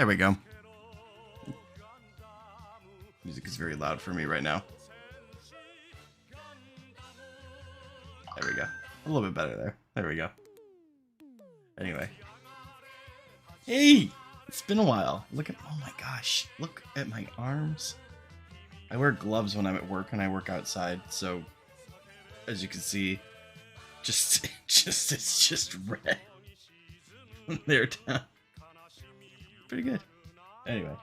There we go. Music is very loud for me right now. There we go. A little bit better there. There we go. Anyway. Hey! It's been a while. Look at, oh my gosh, look at my arms. I wear gloves when I'm at work and I work outside, so as you can see, it's just red from there down. Pretty good. Anyway,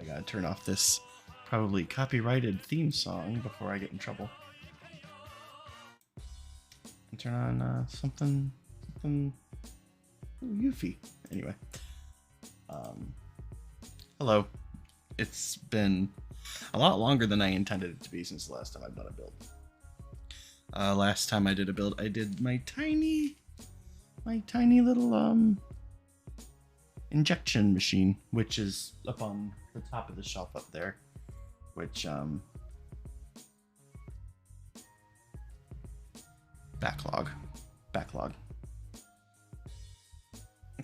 I gotta turn off this probably copyrighted theme song before I get in trouble. And turn on something Yuffie. Anyway, hello. It's been a lot longer than I intended it to be since the last time I've done a build. Last time I did a build, I did my tiny little injection machine, which is up on the top of the shelf up there, which backlog.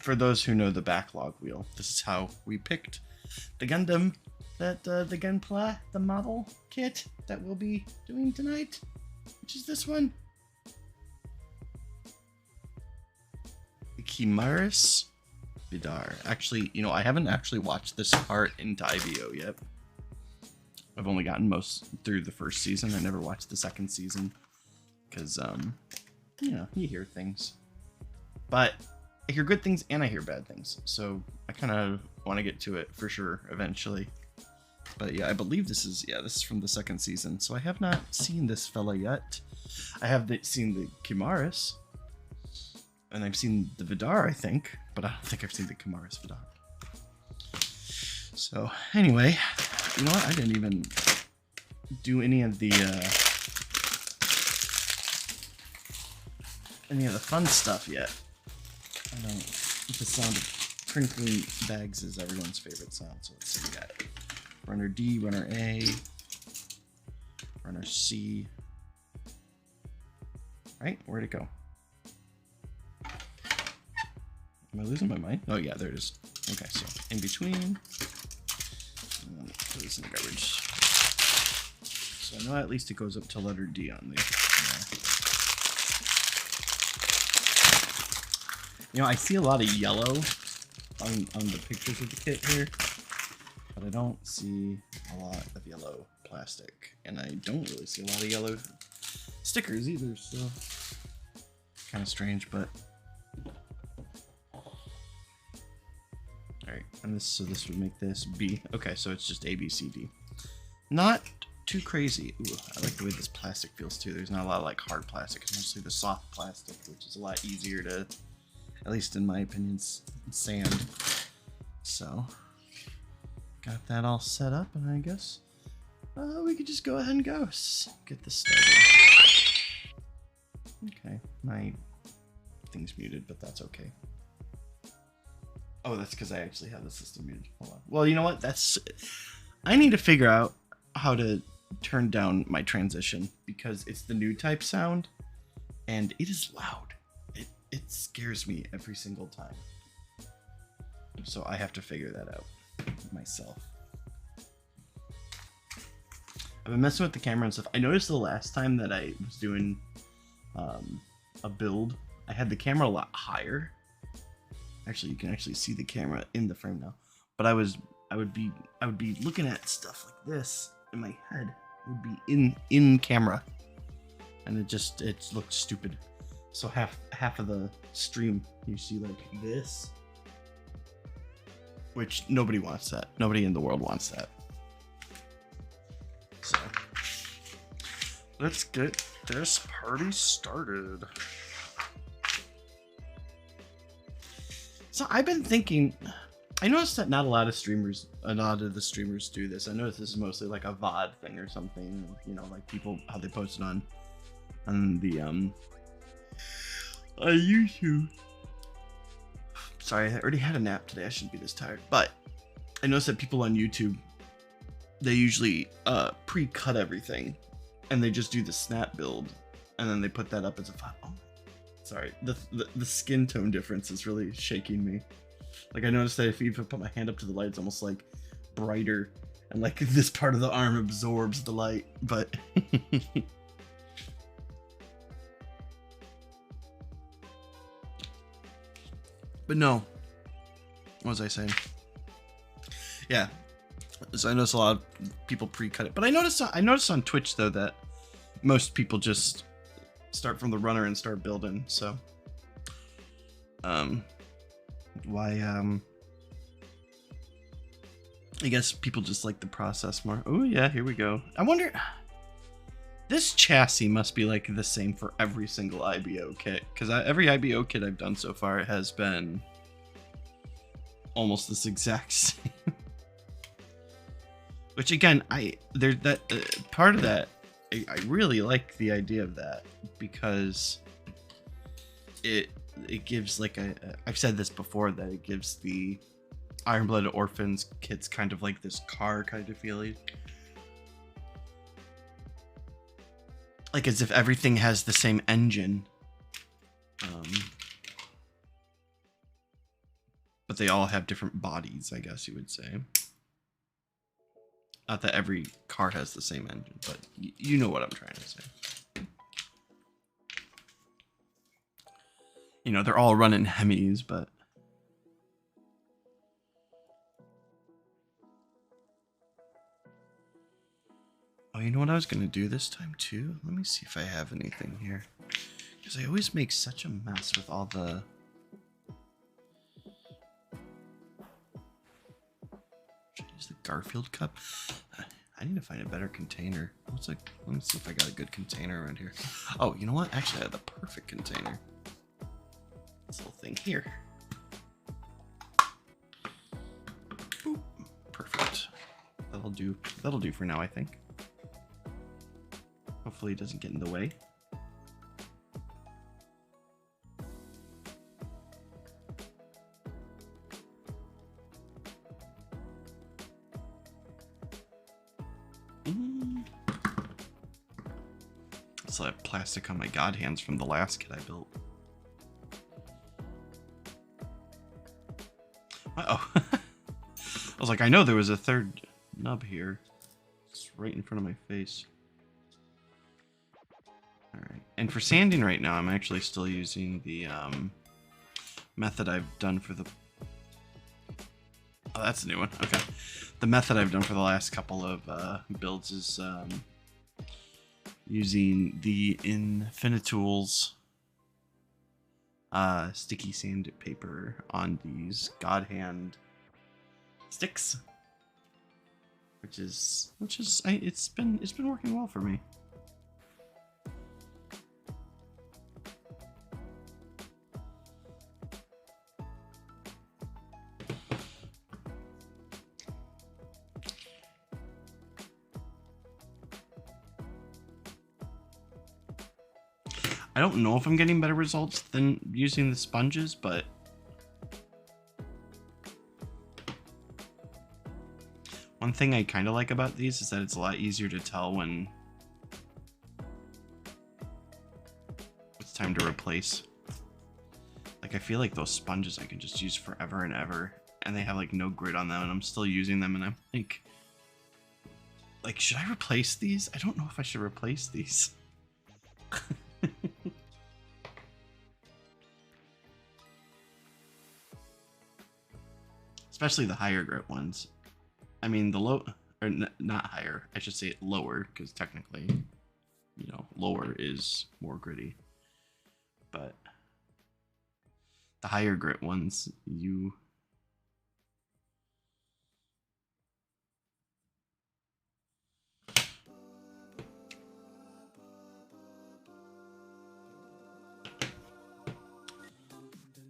For those who know the backlog wheel, this is how we picked the Gundam that the Gunpla, the model kit that we'll be doing tonight, which is this one. The Kimaris Vidar. Actually, you know, I haven't actually watched this part into IBO yet. I've only gotten most through the first season. I never watched the second season because, you know, you hear things. But I hear good things and I hear bad things. So I kind of want to get to it for sure eventually. But yeah, I believe this is from the second season. So I have not seen this fella yet. I have seen the Kimaris. And I've seen the Vidar, I think. But I don't think I've seen the Kimaris Vidar. So anyway, you know what? I didn't even do any of the fun stuff yet. I don't. The sound of crinkling bags is everyone's favorite sound. So let's see. We got runner D, runner A, runner C. Right? Where'd it go? Am I losing my mind? Oh yeah, there it is. Okay, so in between. And then put this in the garbage. So I know at least it goes up to letter D on the. You know, I see a lot of yellow on the pictures of the kit here, but I don't see a lot of yellow plastic, and I don't really see a lot of yellow stickers either, so kind of strange, but alright, and this would make this B. Okay, so it's just A, B, C, D. Not too crazy. Ooh, I like the way this plastic feels too. There's not a lot of like hard plastic, it's mostly the soft plastic, which is a lot easier to, at least in my opinion, sand. So, got that all set up, and I guess we could just go ahead and go. Get this started. Okay, my thing's muted, but that's okay. Oh, that's because I actually have the system muted. Hold on. Well, you know what? I need to figure out how to turn down my transition, because it's the new type sound, and it is loud. It scares me every single time. So I have to figure that out myself. I've been messing with the camera and stuff. I noticed the last time that I was doing a build, I had the camera a lot higher. Actually, you can actually see the camera in the frame now. But I would be looking at stuff like this, and my head would be in camera, and it looked stupid. So half of the stream you see like this, which nobody wants that. Nobody in the world wants that. So let's get this party started. So I've been thinking, I noticed that not a lot of the streamers do this. I noticed this is mostly like a VOD thing or something, you know, like people, how they post it on the YouTube. Sorry, I already had a nap today. I shouldn't be this tired. But I noticed that people on YouTube, they usually pre-cut everything, and they just do the snap build, and then they put that up as a file. Oh, sorry, the skin tone difference is really shaking me. Like I noticed that if I put my hand up to the light, it's almost like brighter, and like this part of the arm absorbs the light. But but no, What was I saying? Yeah. So I noticed a lot of people pre-cut it, but I noticed on Twitch though that most people just start from the runner and start building. So, why? I guess people just like the process more. Oh yeah, here we go. I wonder. This chassis must be like the same for every single IBO kit, because every IBO kit I've done so far has been almost this exact same. Which again, there's that part of that. I really like the idea of that because it gives like I've said this before, that it gives the Iron-Blooded Orphans kits kind of like this car kind of feeling. Like as if everything has the same engine. But they all have different bodies, I guess you would say. Not that every car has the same engine, but you know what I'm trying to say. You know, they're all running Hemis, but... Oh, you know what I was going to do this time, too? Let me see if I have anything here. Because I always make such a mess with all the... Should I use the Garfield cup? I need to find a better container. What's like? Let me see if I got a good container around here. Oh, you know what? Actually, I have the perfect container. This little thing here. Boop. Perfect. That'll do. That'll do for now, I think. Hopefully it doesn't get in the way. I still have plastic on my god hands from the last kit I built. Uh-oh. I was like, I know there was a third nub here. It's right in front of my face. Alright. And for sanding right now, I'm actually still using the method I've done for the... Oh, that's a new one. Okay. The method I've done for the last couple of builds is using the Infinitools sticky sandpaper on these God Hand sticks, it's been working well for me. I don't know if I'm getting better results than using the sponges, but one thing I kind of like about these is that it's a lot easier to tell when it's time to replace. Like, I feel like those sponges I can just use forever and ever, and they have like no grit on them, and I'm still using them, and I'm like, should I replace these? I don't know if I should replace these. Especially the higher grit ones. I mean, the low, or not higher, I should say lower, because technically, you know, lower is more gritty. But the higher grit ones,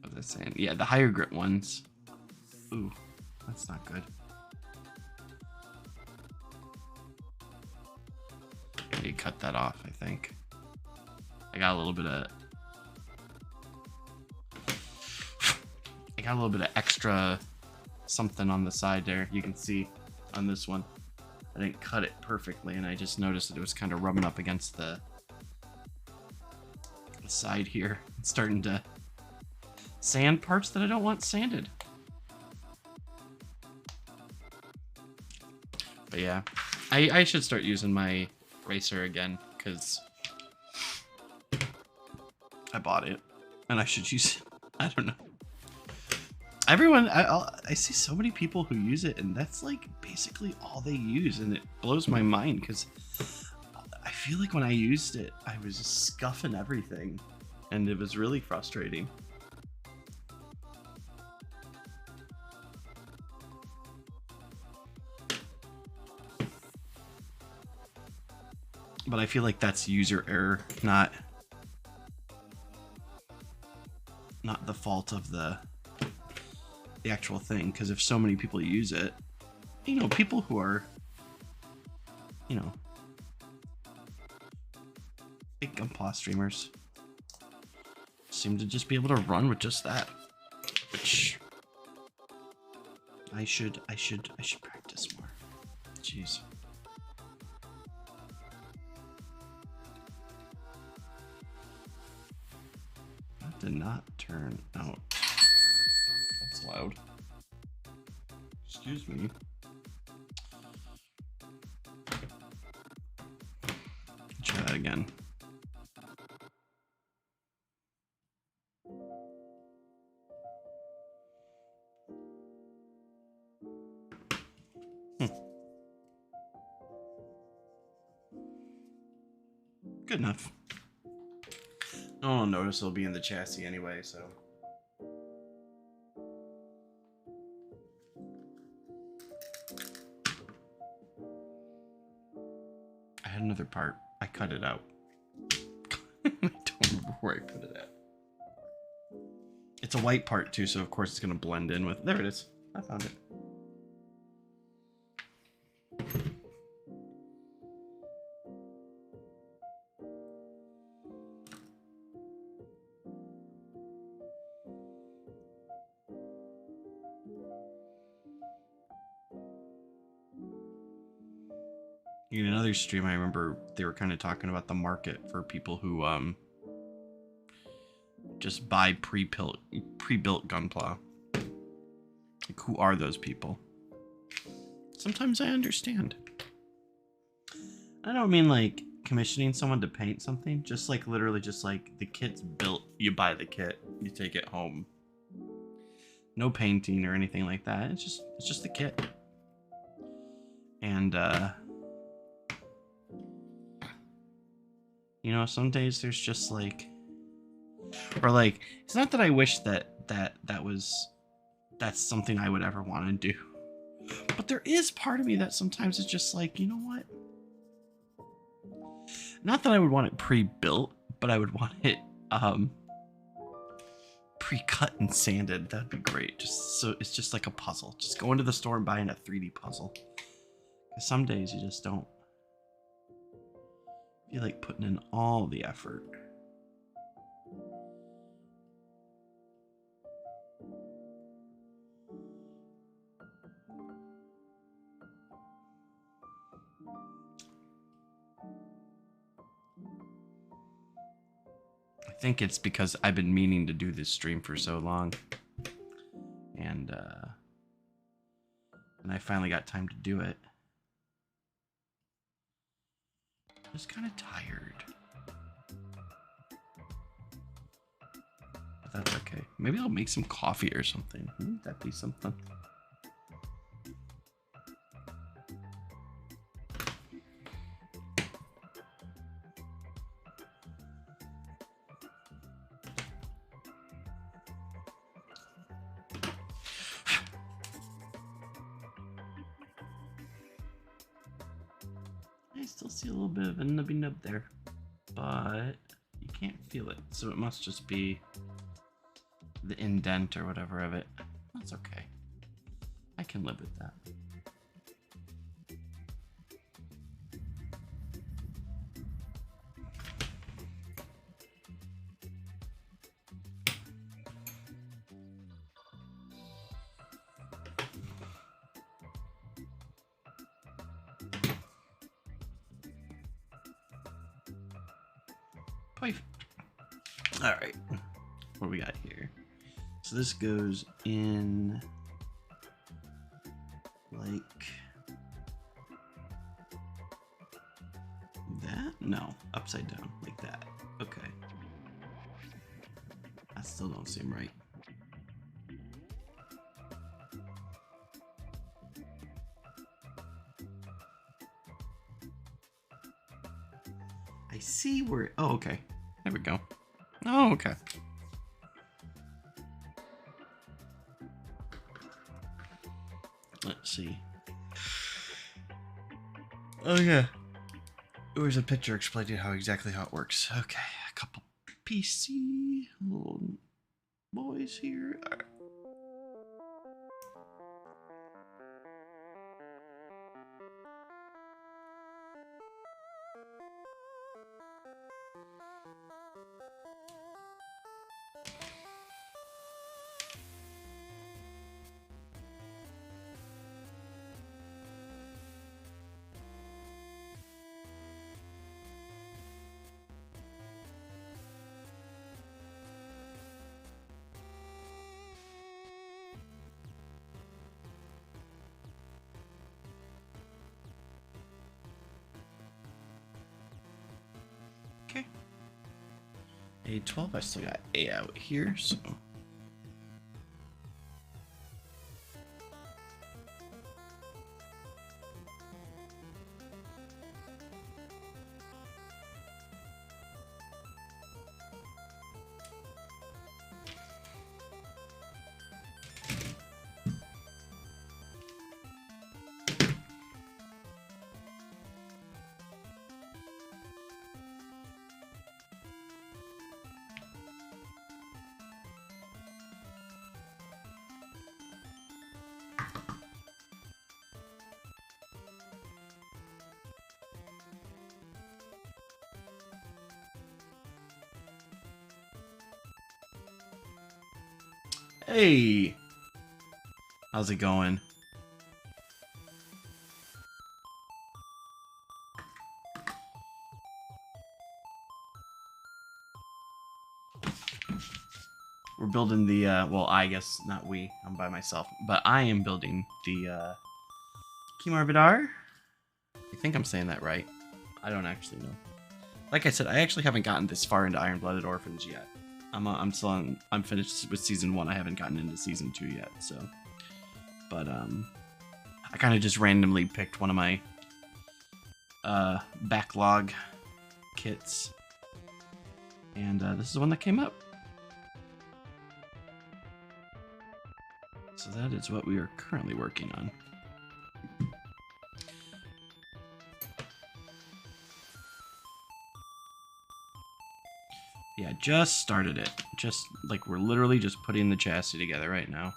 what was I saying? Yeah, the higher grit ones. Ooh, that's not good. I need to cut that off, I think. I got a little bit of extra something on the side there. You can see on this one. I didn't cut it perfectly, and I just noticed that it was kind of rubbing up against the side here. It's starting to sand parts that I don't want sanded. But yeah, I should start using my racer again, because I bought it, and I should use it. I don't know. Everyone, I see so many people who use it, and that's like basically all they use, and it blows my mind because I feel like when I used it, I was just scuffing everything, and it was really frustrating. But I feel like that's user error, not the fault of the actual thing. Because if so many people use it, you know, people who are, you know, big Gunpla streamers seem to just be able to run with just that, which I should practice more. Jeez. That did not turn out. That's loud. Excuse me. Try that again. Good enough. No one will notice it'll be in the chassis anyway, so. I had another part. I cut it out. I don't remember where I put it at. It's a white part too, so of course it's gonna blend in with. There it is. I found it. In another stream, I remember they were kind of talking about the market for people who just buy pre-built Gunpla. Like, who are those people? Sometimes I understand. I don't mean like commissioning someone to paint something, just like literally just like the kit's built, you buy the kit, you take it home. No painting or anything like that. It's just the kit. And you know, some days there's just like, or like, it's not that I wish that's something I would ever want to do, but there is part of me that sometimes it's just like, you know what? Not that I would want it pre-built, but I would want it pre-cut and sanded. That'd be great. Just so it's just like a puzzle. Just go into the store and buying a 3D puzzle. Because some days you just don't feel like putting in all the effort. I think it's because I've been meaning to do this stream for so long. And I finally got time to do it. I'm just kind of tired. But that's okay. Maybe I'll make some coffee or something. Wouldn't that be something? I still see a little bit of a nubby nub there, but you can't feel it, so it must just be the indent or whatever of it. That's okay. I can live with that. All right, what do we got here? So this goes in like that? No, upside down, like that. Okay. That still don't seem right. I see where... Oh, okay. There we go. Oh, okay. Let's see. Oh, yeah. There's a picture explaining exactly how it works. Okay, a couple PC little boys here. All right. Okay. A12, I still got A out here, so... Hey! How's it going? We're building the, well, I guess not we, I'm by myself, but I am building the, Kimaris Vidar. I think I'm saying that right. I don't actually know. Like I said, I actually haven't gotten this far into Iron-Blooded Orphans yet. I'm finished with season 1. I haven't gotten into season 2 yet, so. But, I kind of just randomly picked one of my, backlog kits. And, this is the one that came up. So that is what we are currently working on. Yeah, just started it. Just, like, we're literally just putting the chassis together right now.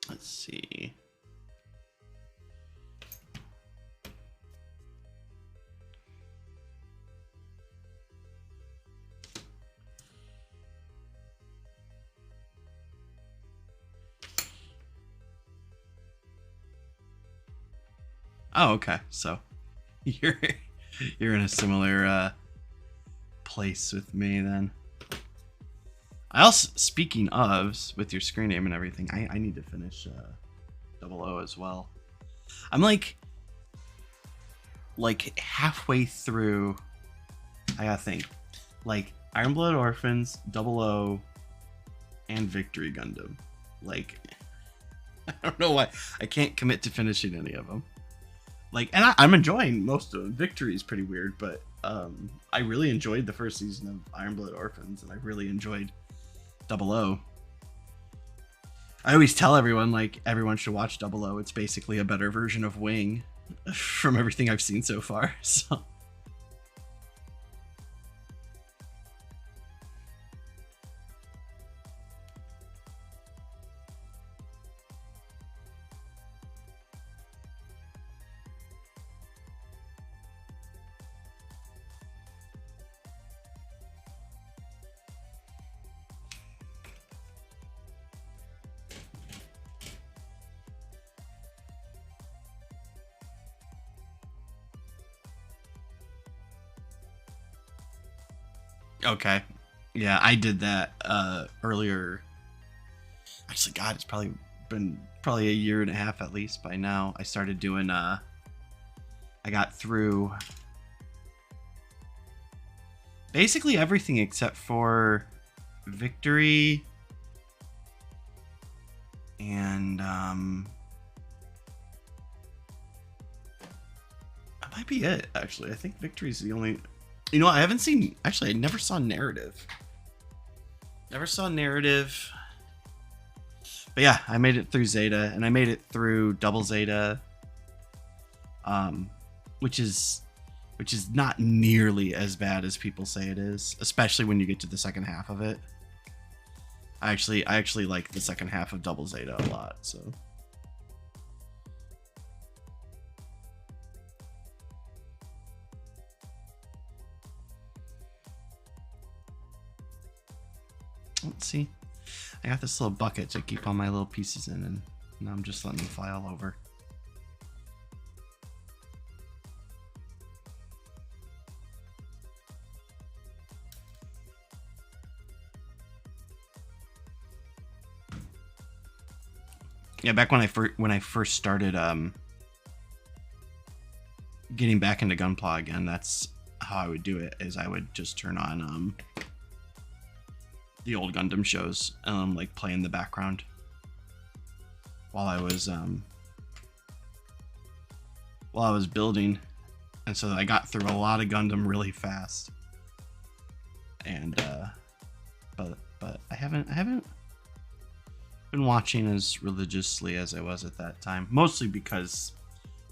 Let's see. Oh, okay. So you're in a similar place with me then. I also, speaking of, with your screen name and everything, I need to finish 00 as well. I'm like halfway through. I gotta think. Like Iron-Blooded Orphans, 00, and Victory Gundam. Like, I don't know why I can't commit to finishing any of them. Like, and I'm enjoying most of them. Victory is pretty weird, but I really enjoyed the first season of Iron-Blooded Orphans, and I really enjoyed 00. I always tell everyone, like, everyone should watch 00. It's basically a better version of Wing from everything I've seen so far. So. Okay. Yeah, I did that earlier. Actually, God, it's probably been a year and a half at least by now. I started doing I got through basically everything except for Victory and that might be it. Actually, I think Victory's the only. You know, I haven't seen. Actually, I never saw Narrative. Never saw Narrative. But yeah, I made it through Zeta, and I made it through Double Zeta, which is not nearly as bad as people say it is, especially when you get to the second half of it. I actually like the second half of Double Zeta a lot, so. Let's see. I got this little bucket to keep all my little pieces in, and now I'm just letting them fly all over. Yeah, back when I first started getting back into Gunpla again, that's how I would do it. Is I would just turn on the old Gundam shows and like play in the background while I was building, and so I got through a lot of Gundam really fast. And but I haven't been watching as religiously as I was at that time, mostly because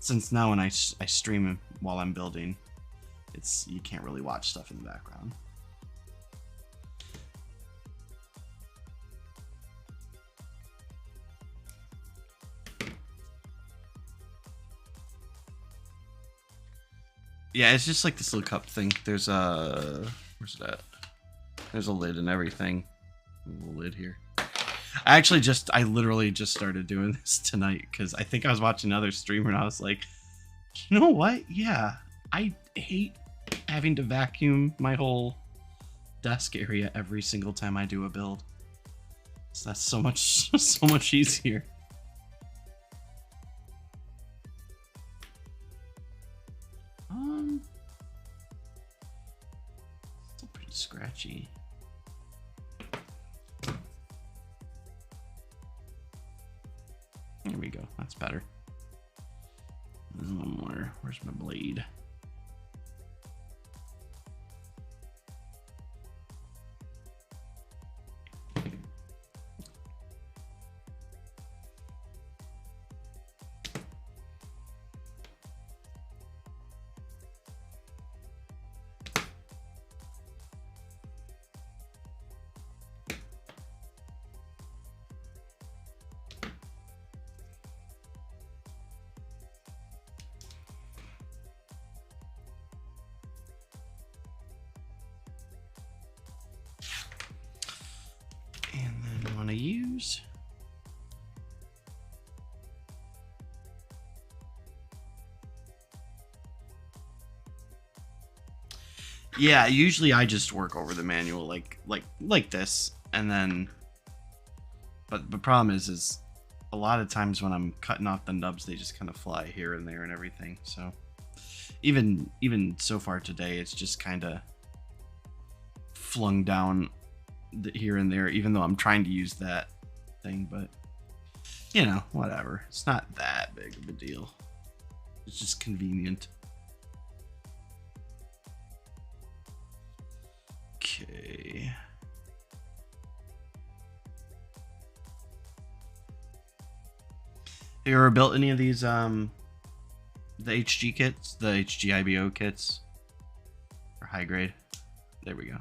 since now when I stream while I'm building, you can't really watch stuff in the background. Yeah, it's just like this little cup thing. There's a where's it at? There's a lid and everything. A little lid here. I literally just started doing this tonight because I think I was watching another streamer and I was like, you know what? Yeah, I hate having to vacuum my whole desk area every single time I do a build. So that's so much easier. Still pretty scratchy. There we go. That's better. There's one more. Where's my blade? Use. Yeah, usually I just work over the manual like this, and then but the problem is a lot of times when I'm cutting off the nubs, they just kind of fly here and there and everything. So even so far today, it's just kind of flung down here and there, even though I'm trying to use that thing, but you know, whatever. It's not that big of a deal. It's just convenient. Okay. Have you ever built any of these the HG kits, the HGIBO kits, or high grade? There we go.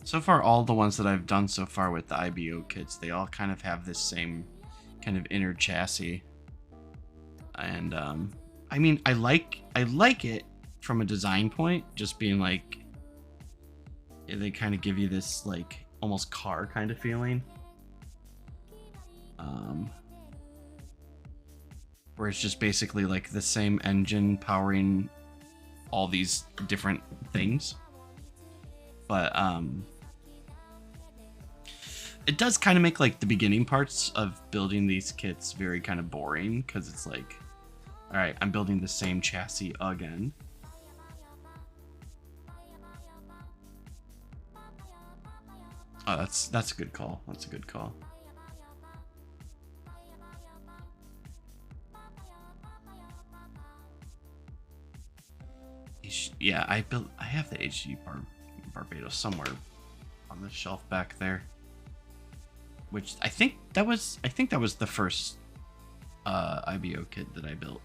So far, all the ones that I've done so far with the IBO kits, they all kind of have this same kind of inner chassis. And I mean, I like it from a design point, just being like, they kind of give you this like almost car kind of feeling. Where it's just basically like the same engine powering all these different things. But it does kind of make like the beginning parts of building these kits very kind of boring, because it's like, all right, I'm building the same chassis again. Oh, that's a good call. That's a good call. Yeah, I have the HG Barbados somewhere on the shelf back there. Which I think that was the first IBO kit that I built.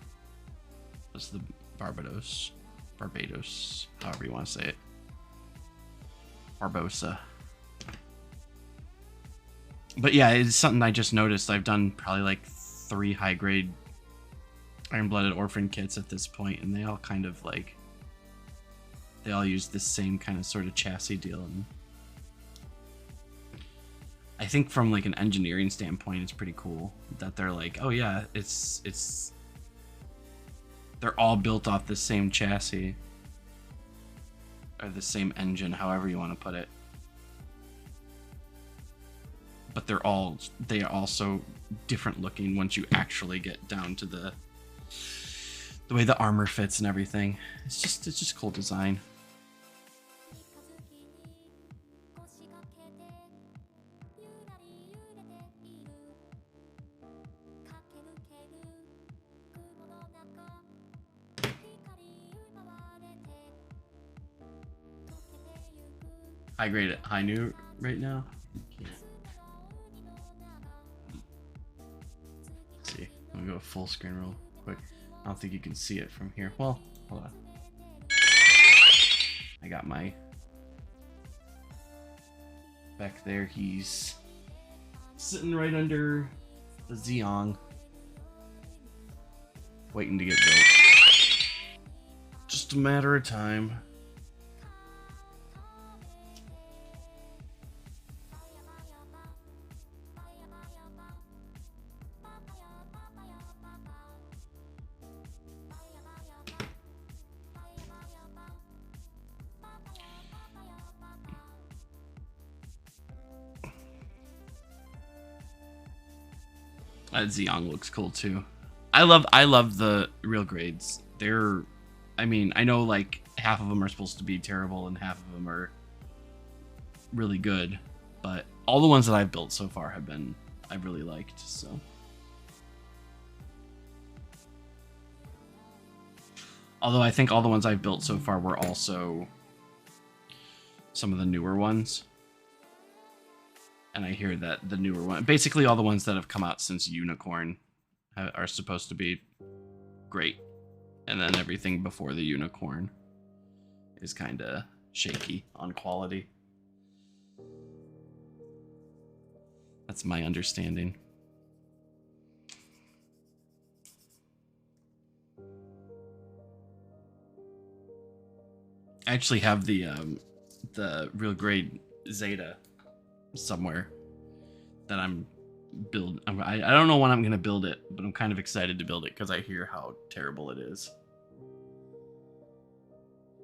Was the Barbados, however you want to say it. Barbosa. But yeah, it's something I just noticed. I've done probably like 3 high-grade Iron-Blooded Orphan kits at this point, and they all kind of like, they all use the same kind of sort of chassis deal. And I think from like an engineering standpoint, it's pretty cool that they're like, oh yeah, it's they're all built off the same chassis or the same engine, however you want to put it. But they are also different looking once you actually get down to the way the armor fits and everything. It's just cool design. High grade at high new right now. Let's see. I'm gonna go full screen real quick. I don't think you can see it from here. Well, hold on. I got my back there. He's sitting right under the Zeong, waiting to get built. Just a matter of time. Zeong looks cool too. I love the real grades. They're, I mean, I know like half of them are supposed to be terrible and half of them are really good, but all the ones that I've built so far I've really liked. So, although I think all the ones I've built so far were also some of the newer ones. And I hear that the newer one, basically all the ones that have come out since Unicorn, are supposed to be great. And then everything before the Unicorn is kind of shaky on quality. That's my understanding. I actually have the real grade Zeta somewhere that I'm build. I don't know when I'm gonna build it, but I'm kind of excited to build it because I hear how terrible it is.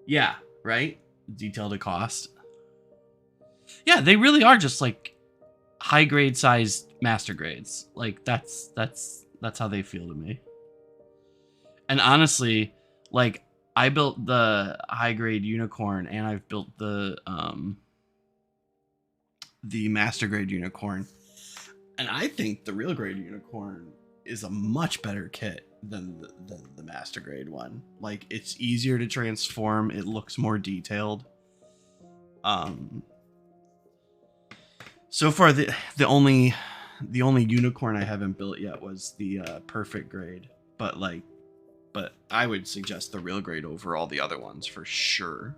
Yeah, right? Detail to cost. Yeah, they really are just like high grade sized master grades. Like that's how they feel to me. And honestly, like I built the high grade Unicorn and I've built the master grade Unicorn, and I think the real grade Unicorn is a much better kit than the master grade one. Like, it's easier to transform, it looks more detailed. So far the only Unicorn I haven't built yet was the perfect grade, but I would suggest the real grade over all the other ones for sure.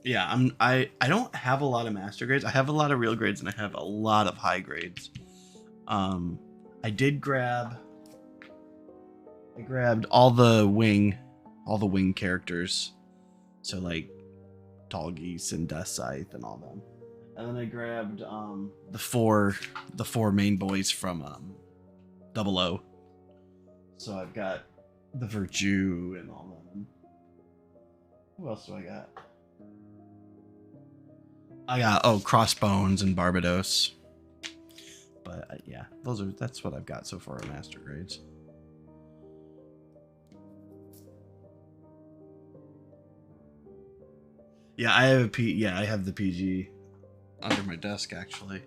Yeah, I don't have a lot of master grades. I have a lot of real grades and I have a lot of high grades. I did grab I grabbed all the wing characters. So like Tall Geese and Death Scythe and all them. And then I grabbed the four main boys from 00. So I've got the Virtue and all them. Who else do I got? I got Crossbones and Barbados. But yeah, that's what I've got so far in master grades. Yeah, I have the PG under my desk actually.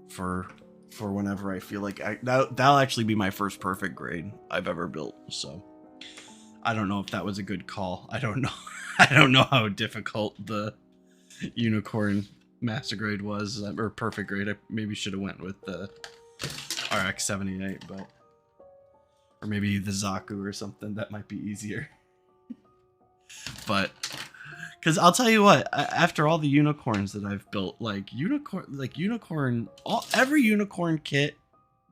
For whenever I feel like that'll actually be my first perfect grade I've ever built. So I don't know if that was a good call. I don't know. I don't know how difficult the unicorn master grade was, or perfect grade. I maybe should have went with the RX-78, but or maybe the Zaku or something. That might be easier. But because I'll tell you what, after all the unicorns that I've built, every unicorn kit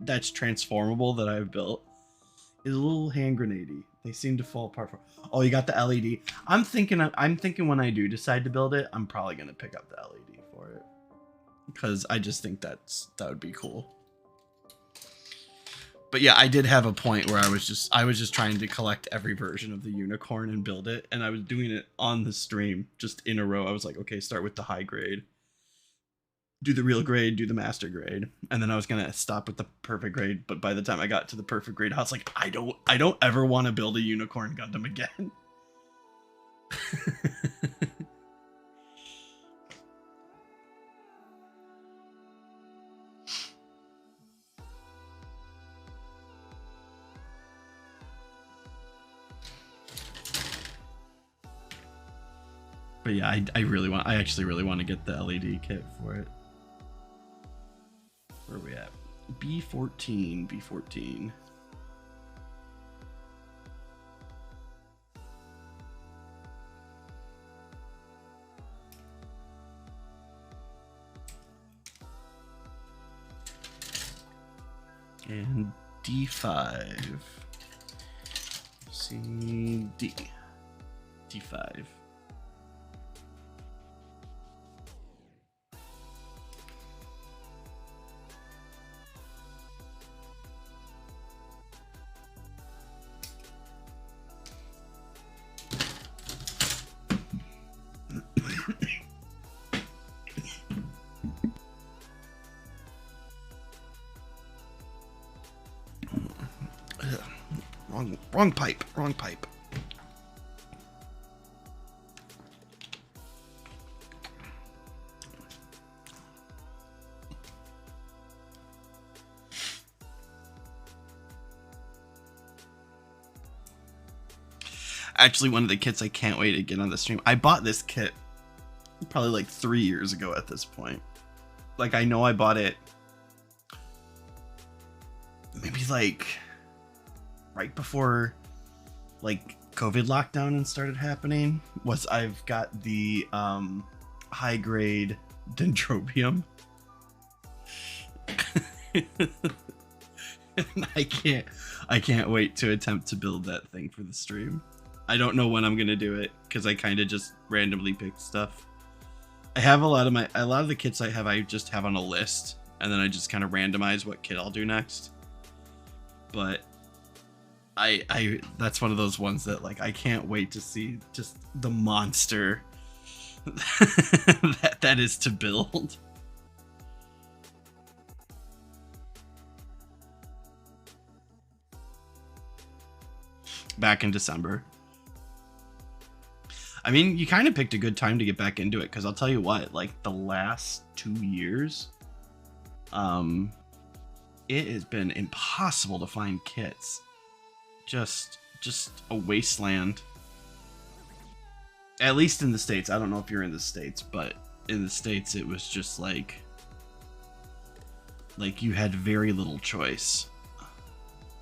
that's transformable that I've built is a little hand grenadey. They seem to fall apart. Oh, you got the LED. I'm thinking when I do decide to build it, I'm probably gonna pick up the LED for it because I just think that would be cool. But yeah, I did have a point where I was just trying to collect every version of the unicorn and build it, and I was doing it on the stream just in a row. I was like, okay, start with the high grade, do the real grade, do the master grade, and then I was gonna stop with the perfect grade. But by the time I got to the perfect grade, I was like, I don't ever want to build a unicorn Gundam again. But yeah, I actually really want to get the LED kit for it. Where are we at? B14. And D5. C, D. D5. Wrong pipe. Actually, one of the kits I can't wait to get on the stream. I bought this kit probably like 3 years ago at this point. Like, I know I bought it maybe like right before like COVID lockdown and started happening. I've got the high grade Dendrobium. And I can't wait to attempt to build that thing for the stream. I don't know when I'm gonna do it because I kind of just randomly pick stuff. I have a lot of the kits I just have on a list, and then I just kind of randomize what kit I'll do next. But I that's one of those ones that like I can't wait to see just the monster that is to build. Back in December. I mean, you kind of picked a good time to get back into it, because I'll tell you what, like the last 2 years, it has been impossible to find kits. Just a wasteland. At least in the States. I don't know if you're in the States, but in the States it was just like you had very little choice.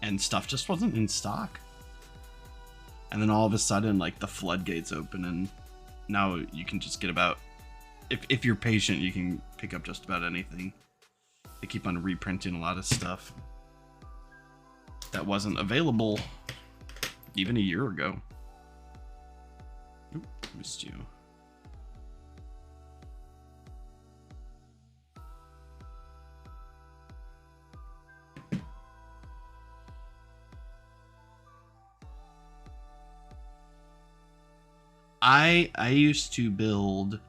And stuff just wasn't in stock. And then all of a sudden, like, the floodgates open, and now you can just get about, if you're patient, you can pick up just about anything. They keep on reprinting a lot of stuff that wasn't available even a year ago. Oop, missed you. I used to build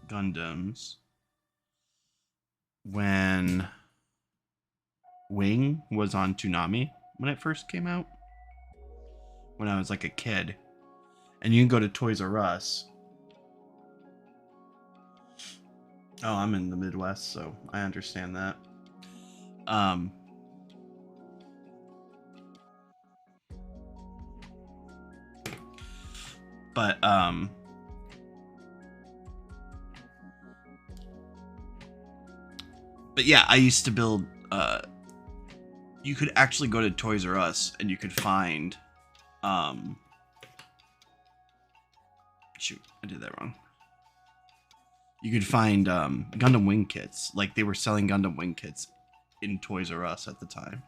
Gundams when Wing was on Toonami when it first came out, when I was like a kid. And you can go to Toys R Us. Oh, I'm in the Midwest, so I understand that. But yeah, I used to build, you could actually go to Toys R Us and you could find, shoot, I did that wrong. You could find Gundam Wing kits. Like, they were selling Gundam Wing kits in Toys R Us at the time.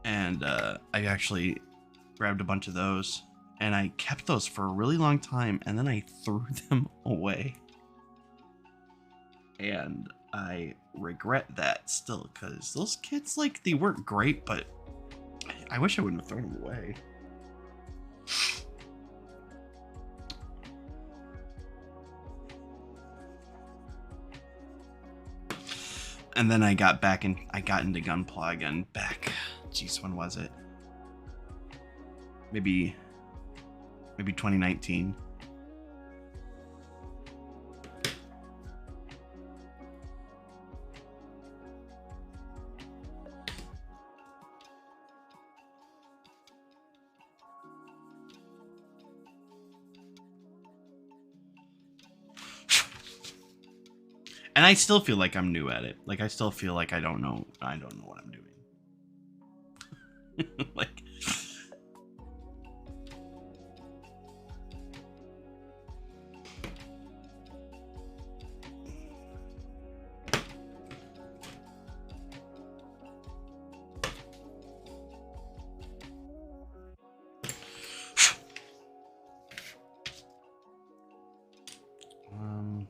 And I actually grabbed a bunch of those, and I kept those for a really long time, and then I threw them away. And I regret that still, because those kits, like, they weren't great, but I wish I wouldn't have thrown them away. And then I got into Gunpla again back. Jeez, when was it? Maybe 2019. And I still feel like I'm new at it. Like, I still feel like I don't know what I'm doing. Like,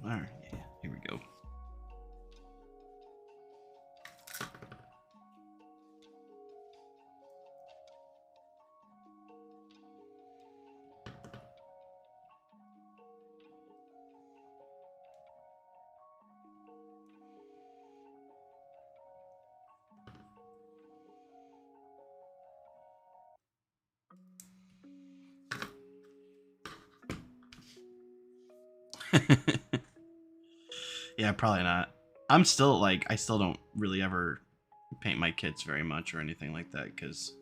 all right, yeah, here we go. Yeah, probably not. I'm still like, I still don't really ever paint my kits very much or anything like that, because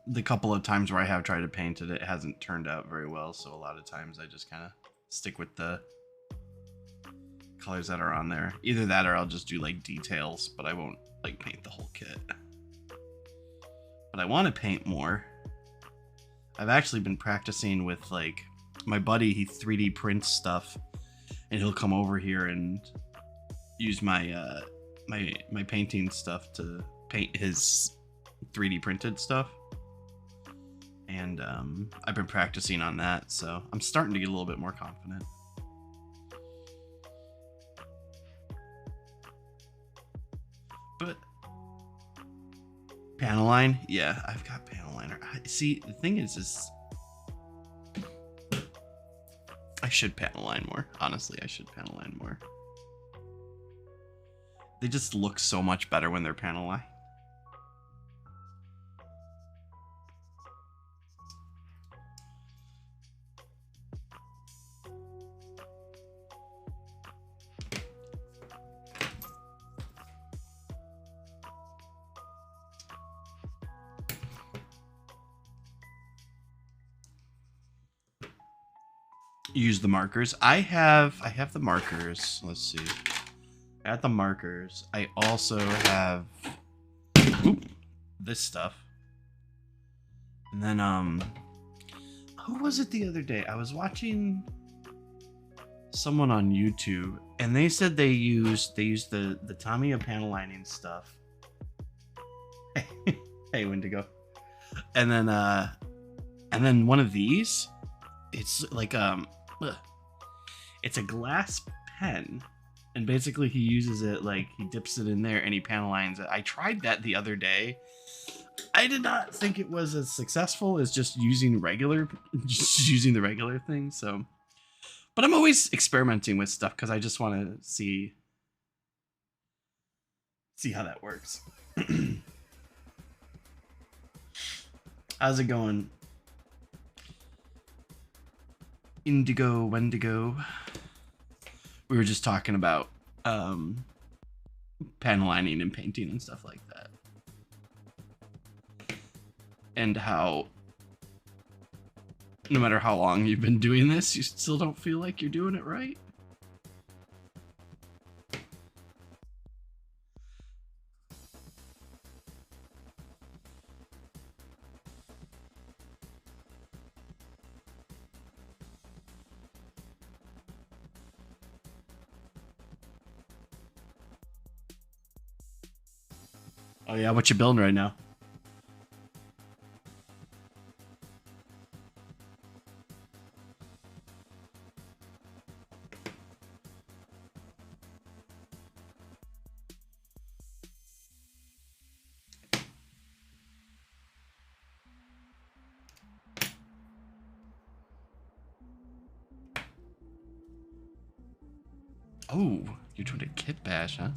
the couple of times where I have tried to paint it, it hasn't turned out very well. So a lot of times I just kind of stick with the colors that are on there. Either that or I'll just do like details, but I won't like paint the whole kit. But I want to paint more. I've actually been practicing with like my buddy. He 3D prints stuff, and he'll come over here and use my my painting stuff to paint his 3D printed stuff. And I've been practicing on that, so I'm starting to get a little bit more confident. But panel line, yeah, I've got panel liner. See, the thing is I should panel line more. Honestly, I should panel line more. They just look so much better when they're panel line. Use the markers. I have the markers. Let's see. At the markers, I also have this stuff. And then who was it the other day? I was watching someone on YouTube, and they said they used the Tamiya panel lining stuff. Hey, Wendigo. And then one of these, it's like it's a glass pen, and basically he uses it, like he dips it in there and he panel lines it. I tried that the other day. I did not think it was as successful as just using the regular thing. So, but I'm always experimenting with stuff because I just want to see how that works. How's it going? Indigo Wendigo. We were just talking about panel lining and painting and stuff like that. And how no matter how long you've been doing this, you still don't feel like you're doing it right. Oh yeah, what you building right now? Oh, you're doing a kit bash, huh?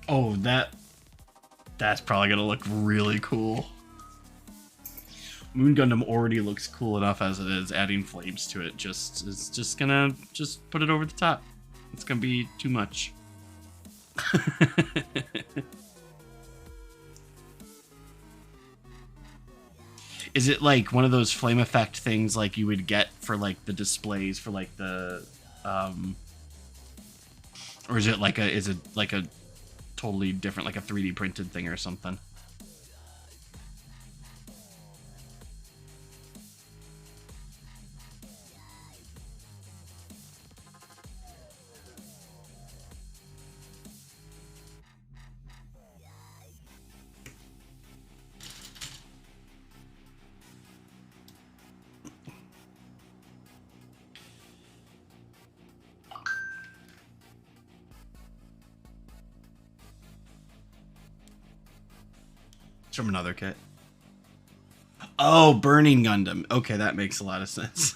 Oh, that's probably gonna look really cool. Moon Gundam already looks cool enough as it is. Adding flames to it is just gonna put it over the top. It's gonna be too much. Is it like one of those flame effect things like you would get for like the displays for like the or is it like a totally different, like a 3D printed thing or something? From another kit. Oh, Burning Gundam. Okay, that makes a lot of sense.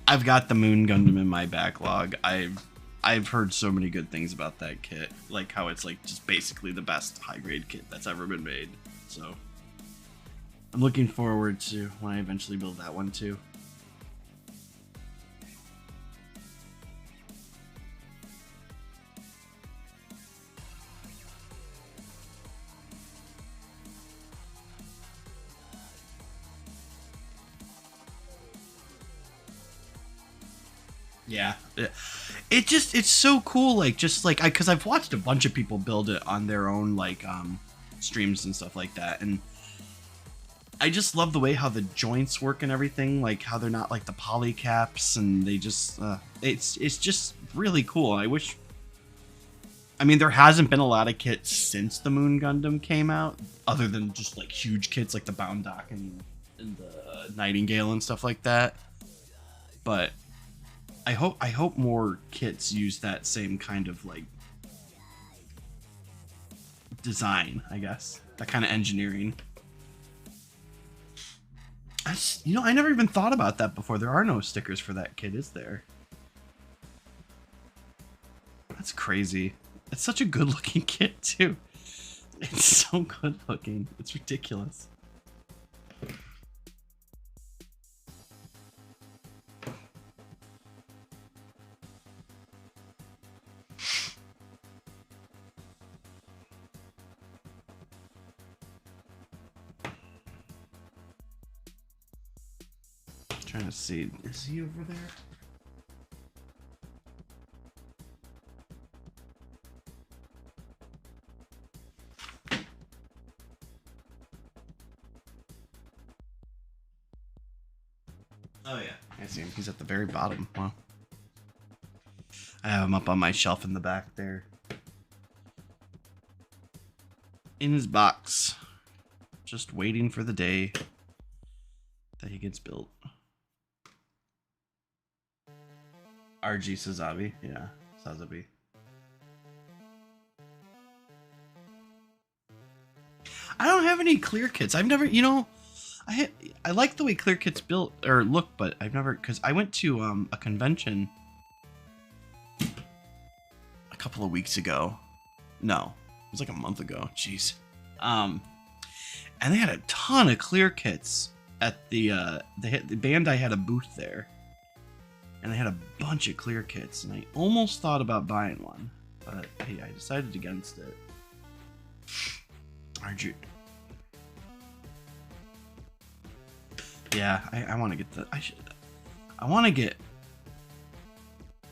I've got the Moon Gundam in my backlog. I've heard so many good things about that kit, like how it's like just basically the best high grade kit that's ever been made. So I'm looking forward to when I eventually build that one too. Yeah, it's so cool. Like just like because I've watched a bunch of people build it on their own like streams and stuff like that, and I just love the way how the joints work and everything. Like how they're not like the poly caps, and they just it's just really cool. I wish. I mean, there hasn't been a lot of kits since the Moon Gundam came out, other than just like huge kits like the Boundock and the Nightingale and stuff like that. But I hope more kits use that same kind of like design, I guess. That kind of engineering. I never even thought about that before. There are no stickers for that kit, is there? That's crazy. It's such a good looking kit too. It's so good looking. It's ridiculous. Trying to see. Is he over there? Oh yeah, I see him. He's at the very bottom. Wow. I have him up on my shelf in the back there. In his box. Just waiting for the day that he gets built. RG Sazabi. Yeah, Sazabi. I don't have any clear kits. I've never, you know, I like the way clear kits built or look, but I've never, because I went to a convention a couple of weeks ago. No, it was like a month ago. Jeez. And they had a ton of clear kits at the Bandai had a booth there, and they had a bunch of clear kits, and I almost thought about buying one, but hey, I decided against it. RG. Yeah, I want to get the. I want to get,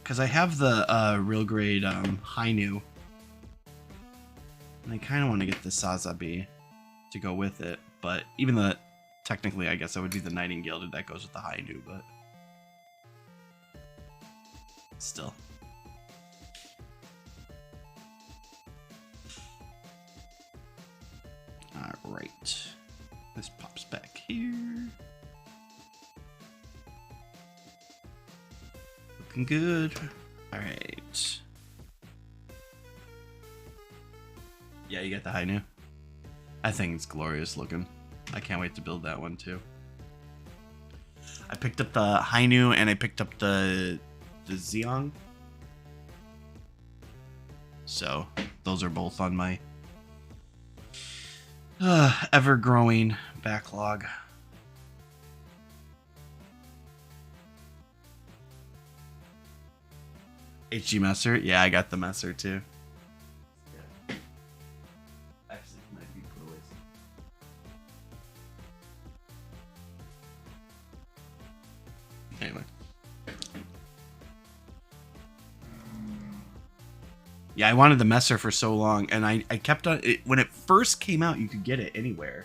because I have the real grade Hainu, and I kind of want to get the Sazabi to go with it. But even though technically, I guess that would be the Nightingale that goes with the Hainu, but still. All right, this pops back here. Looking good. All right. Yeah, you got the Hainu. I think it's glorious looking. I can't wait to build that one too. I picked up the Hainu and I picked up the Zeong. So those are both on my ever-growing backlog. HG Messer? Yeah, I got the Messer too. Yeah. Actually, might be put away. Anyway. Yeah, I wanted the Messer for so long, and I kept on it. When it first came out, you could get it anywhere.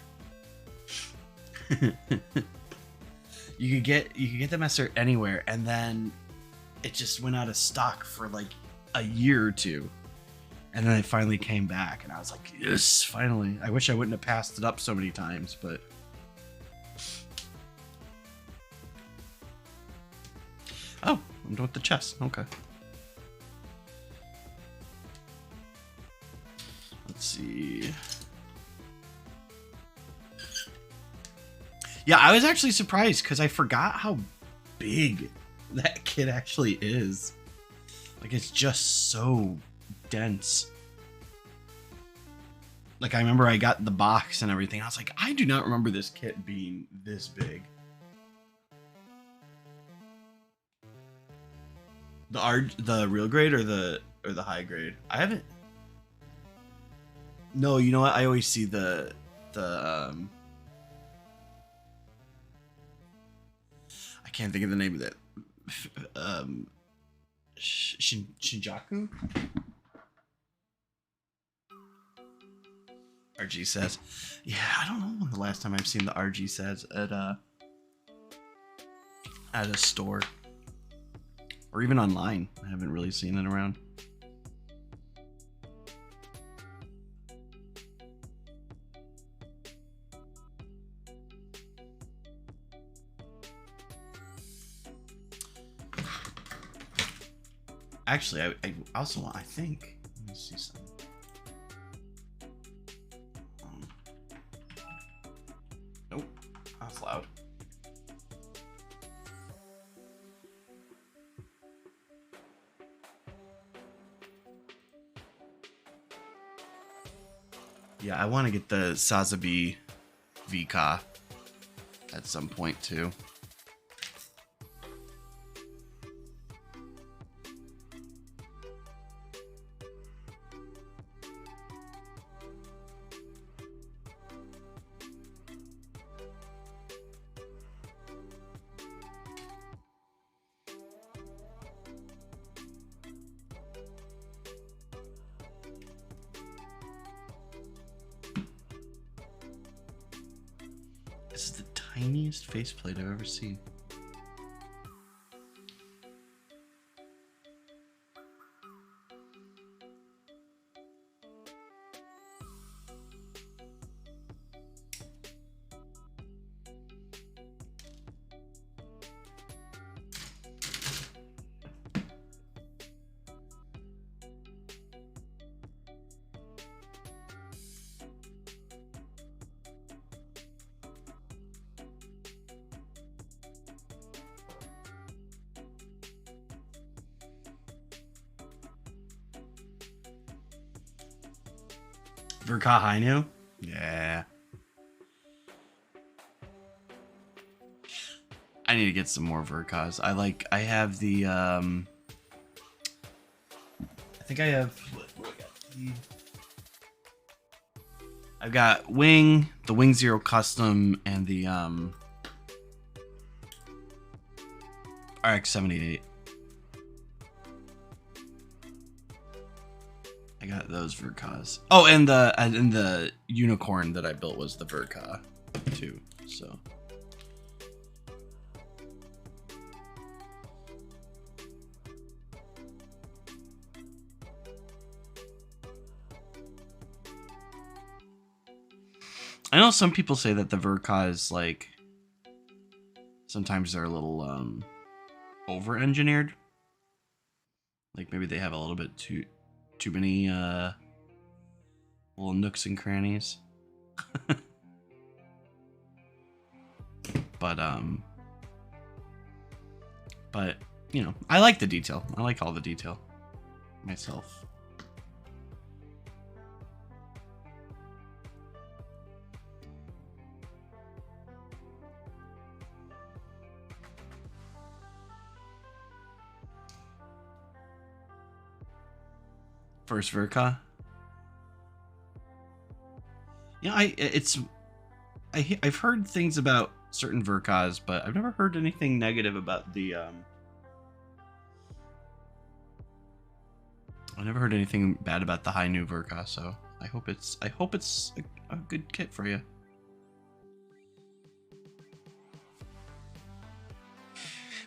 you could get the Messer anywhere, and then it just went out of stock for like a year or two, and then it finally came back, and I was like, yes, finally. I wish I wouldn't have passed it up so many times, but oh, I'm done with the chest. Okay. Let's see. Yeah, I was actually surprised because I forgot how big that kit actually is. Like, it's just so dense. Like, I remember I got the box and everything. I was like, I do not remember this kit being this big. The real grade or the high grade? I haven't. No, you know what? I always see the I can't think of the name of it. Shinjaku? RG says. Yeah, I don't know when the last time I've seen the RG says at a store. Or even online. I haven't really seen it around. Actually, I also want, I think, let me see something. Nope, that's loud. Yeah, I want to get the Sazabi Vika at some point too. This is the tiniest faceplate I've ever seen. Verka Hainu? Yeah. I need to get some more Verkas. I have the, I think I have, what I've got Wing, the Wing Zero Custom, and the, RX-78. I got those Verkas. Oh, and the unicorn that I built was the Verka too. So I know some people say that the Verkas, like, sometimes they're a little over engineered. Like maybe they have a little bit too many little nooks and crannies. but you know, I like the detail. I like all the detail myself. First Verka. Yeah, I've heard things about certain Verkas, but I've never heard anything negative about the I never heard anything bad about the Hainu Verka, so I hope it's a good kit for you.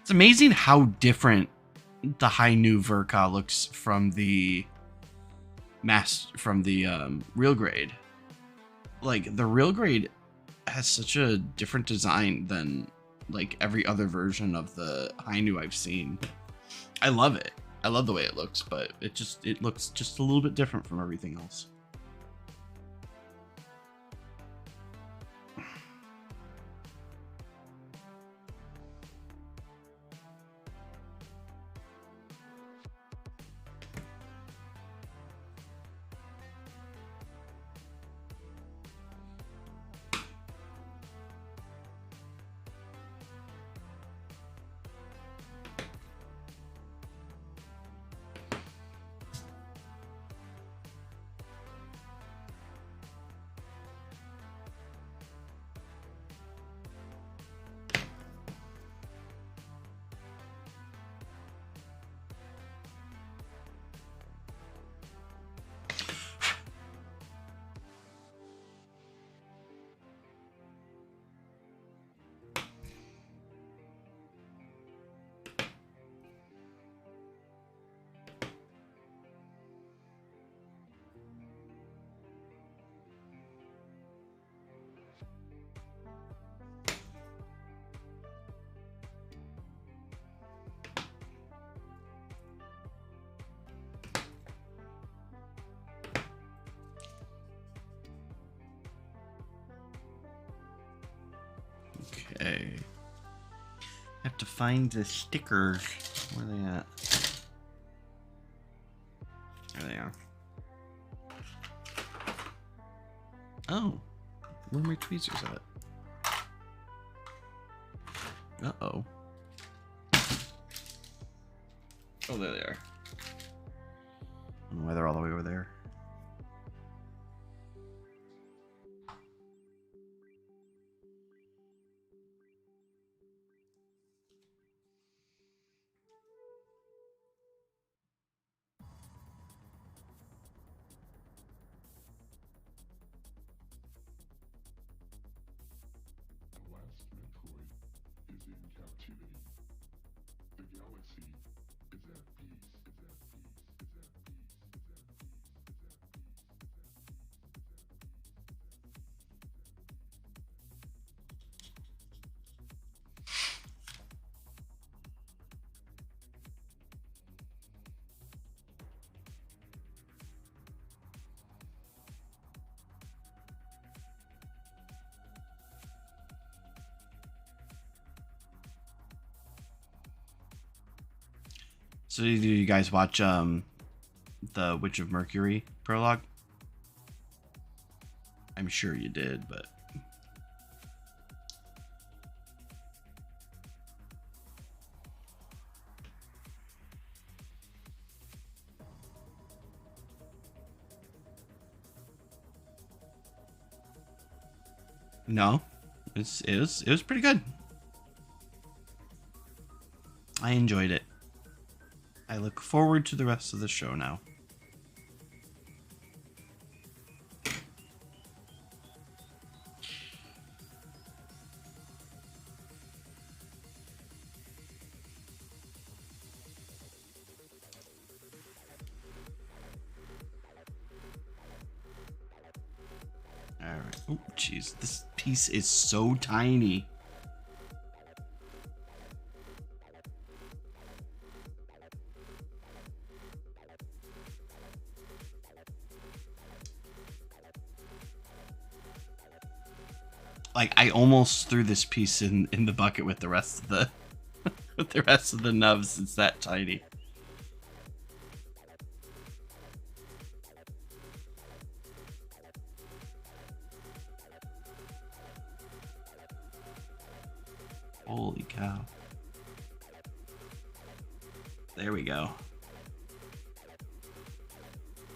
It's amazing how different the Hainu Verka looks from the real grade. Like the real grade has such a different design than like every other version of the Hainu I've seen. I love it. I love the way it looks, but it looks just a little bit different from everything else. Okay. I have to find the stickers. Where are they at? There they are. Oh. Where are my tweezers at? Uh-oh. Oh, there they are. I don't know why they're all the way over there. So did you guys watch the Witch of Mercury prologue? I'm sure you did, but no, it was pretty good. I enjoyed it. I look forward to the rest of the show now. Alright. Oh, jeez. This piece is so tiny. Like, I almost threw this piece in the bucket with the rest of the with the rest of the nubs. It's that tiny. Holy cow. There we go.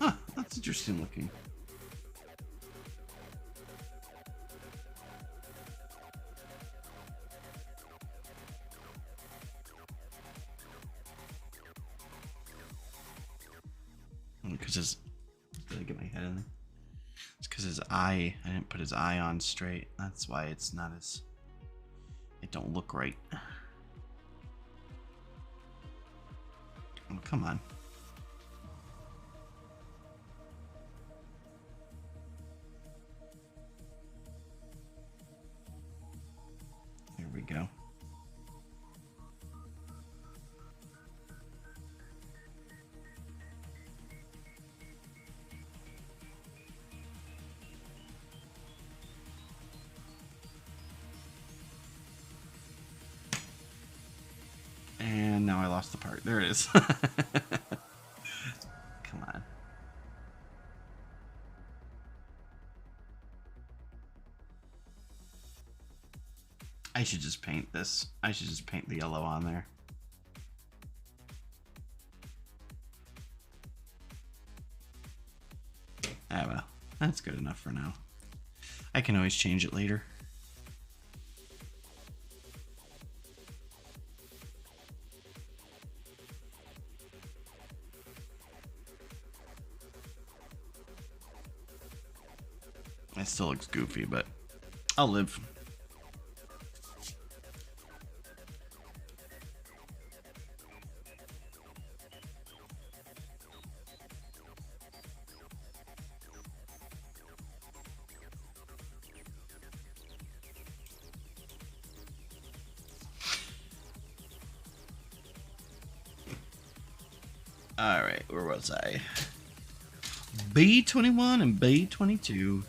Huh, that's interesting looking. Because his, did I get my head in there? It's because his eye, I didn't put his eye on straight. That's why it's not as, it don't look right. Oh, come on. There we go. And now I lost the part. There it is. Come on. I should just paint this. I should just paint the yellow on there. Ah, well. That's good enough for now. I can always change it later. It still looks goofy, but I'll live. All right, where was I? B21 and B22.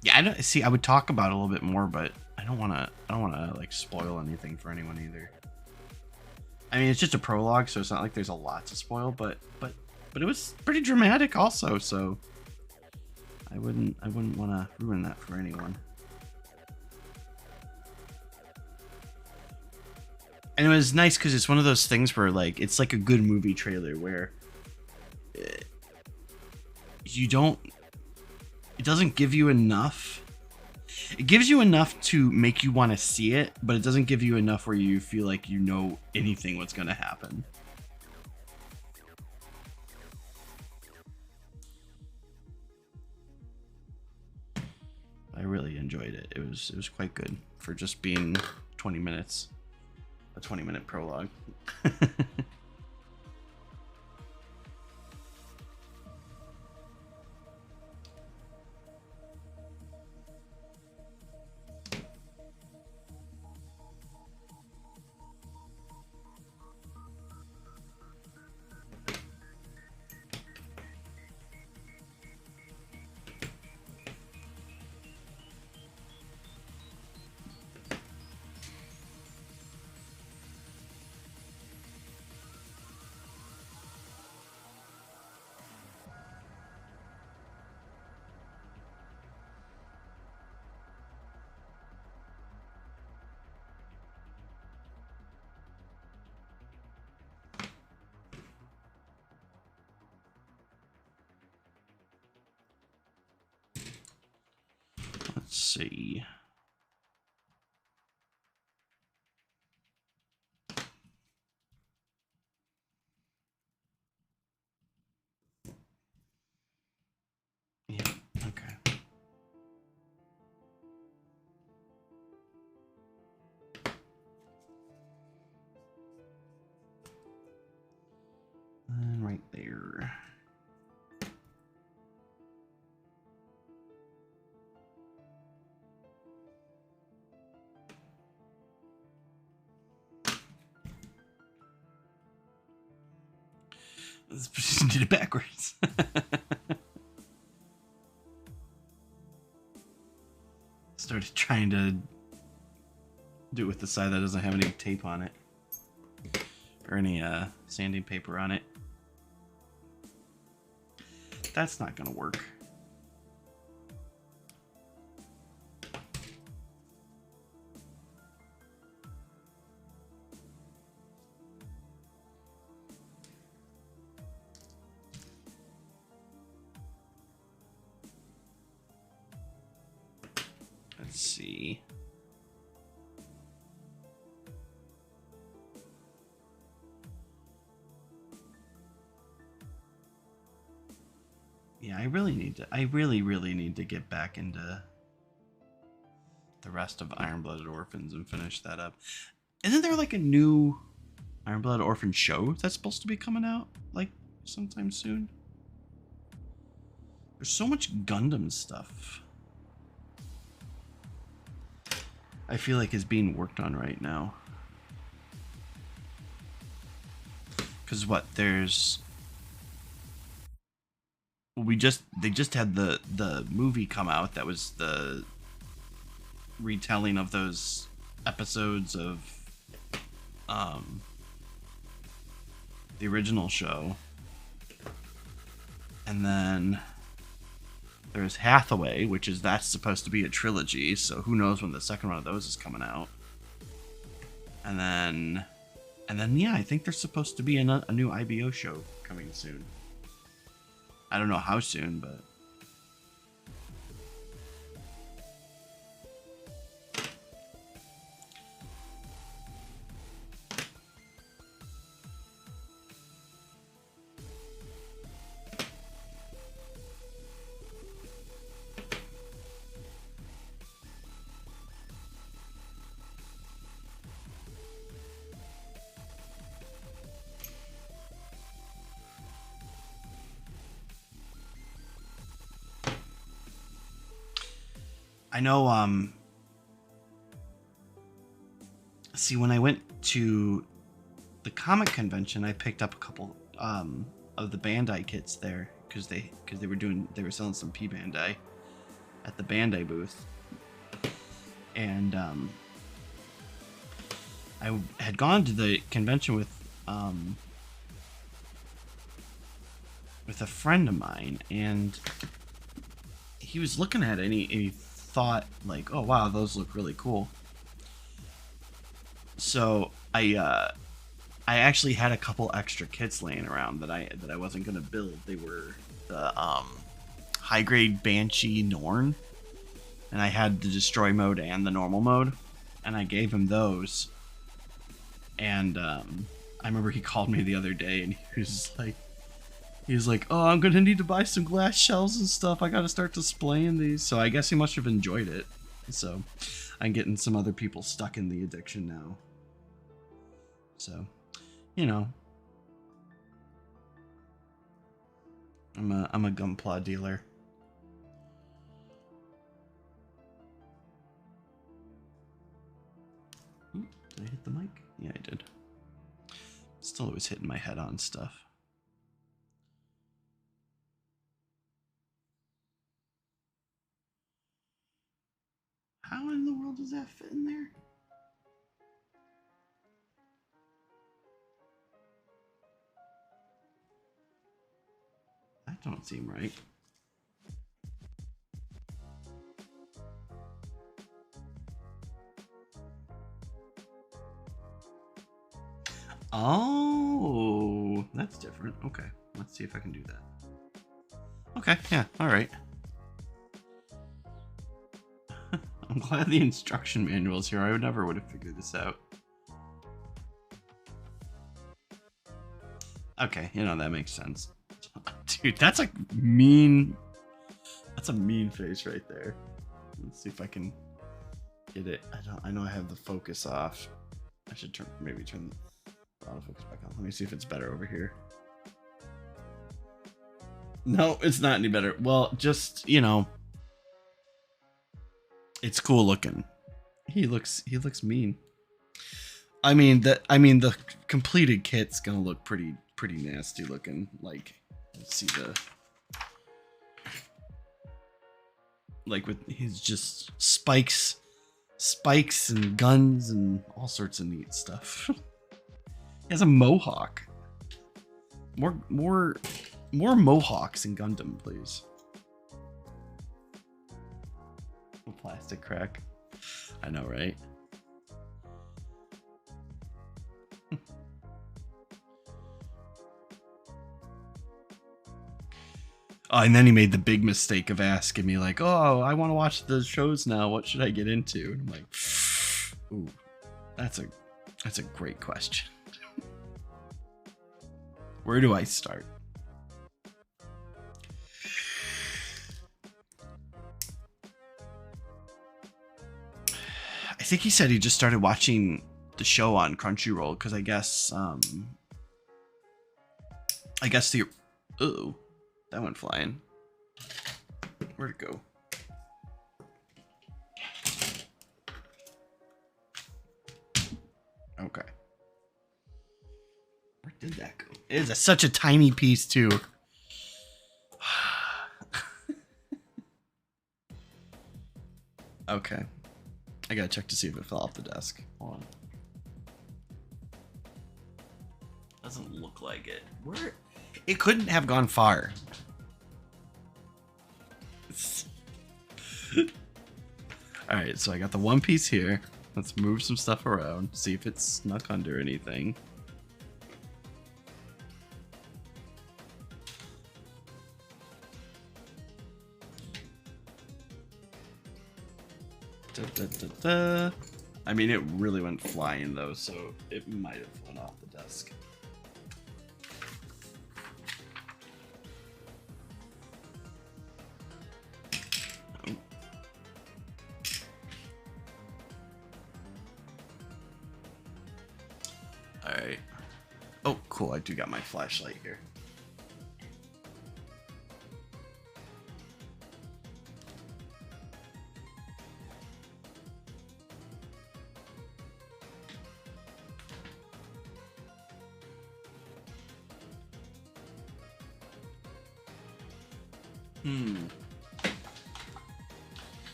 Yeah, I don't see. I would talk about it a little bit more, but I don't want to like spoil anything for anyone either. I mean, it's just a prologue, so it's not like there's a lot to spoil, but it was pretty dramatic also, so I wouldn't want to ruin that for anyone. And it was nice because it's one of those things where like it's like a good movie trailer where you don't it doesn't give you enough. It gives you enough to make you want to see it, but it doesn't give you enough where you feel like you know anything what's going to happen. I really enjoyed it. It was quite good for just being 20 minutes. A 20-minute prologue. Let's see. Yeah, okay. And right there. Just did it backwards. Started trying to do it with the side that doesn't have any tape on it. Or any sanding paper on it. That's not gonna work. Let's see. Yeah, I really need to get back into the rest of Iron Blooded Orphans and finish that up. Isn't there like a new Iron Blooded Orphan show that's supposed to be coming out like sometime soon? There's so much Gundam stuff I feel like is being worked on right now. Because what, there's... They just had the movie come out that was the retelling of those episodes of the original show. And then there's Hathaway, that's supposed to be a trilogy, so who knows when the second one of those is coming out. And then yeah, I think there's supposed to be a new IBO show coming soon. I don't know how soon, but... I know, see, when I went to the comic convention, I picked up a couple, of the Bandai kits there, because they were selling some P-Bandai at the Bandai booth. And, I had gone to the convention with a friend of mine, and he was looking at it, and he thought, like, oh wow, those look really cool. So I actually had a couple extra kits laying around that I wasn't gonna build. They were the high grade Banshee Norn, and I had the destroy mode and the normal mode, and I gave him those. And I remember he called me the other day, and he was like, "Oh, I'm gonna need to buy some glass shells and stuff. I gotta start displaying these." So I guess he must have enjoyed it. So I'm getting some other people stuck in the addiction now. So, you know, I'm a Gunpla dealer. Ooh, did I hit the mic? Yeah, I did. Still always hitting my head on stuff. How in the world does that fit in there? That don't seem right. Oh, that's different. Okay, let's see if I can do that. Okay, yeah, all right. I'm glad the instruction manual's here. I never would have figured this out. Okay, you know, that makes sense. Dude, that's a mean face right there. Let's see if I can get it. I know I have the focus off. I should maybe turn the autofocus back on. Let me see if it's better over here. No, it's not any better. Well, just, you know, it's cool looking. He looks mean. I mean the completed kit's gonna look pretty nasty looking. Like, let's see like with his just spikes and guns and all sorts of neat stuff. He has a mohawk. More mohawks in Gundam, please. A plastic crack. I know, right? Oh, and then he made the big mistake of asking me, like, "Oh, I want to watch the shows now. What should I get into?" And I'm like, "Ooh, that's a great question. Where do I start?" I think he said he just started watching the show on Crunchyroll because I guess the ooh, that went flying. Where'd it go? Okay. Where did that go? It is such a tiny piece too. Okay. I gotta check to see if it fell off the desk. Hold on. Doesn't look like it. Where? It couldn't have gone far. Alright, so I got the one piece here. Let's move some stuff around. See if it's snuck under anything. I mean, it really went flying though, so it might have flown off the desk. Oh. All right. Oh, cool. I do got my flashlight here.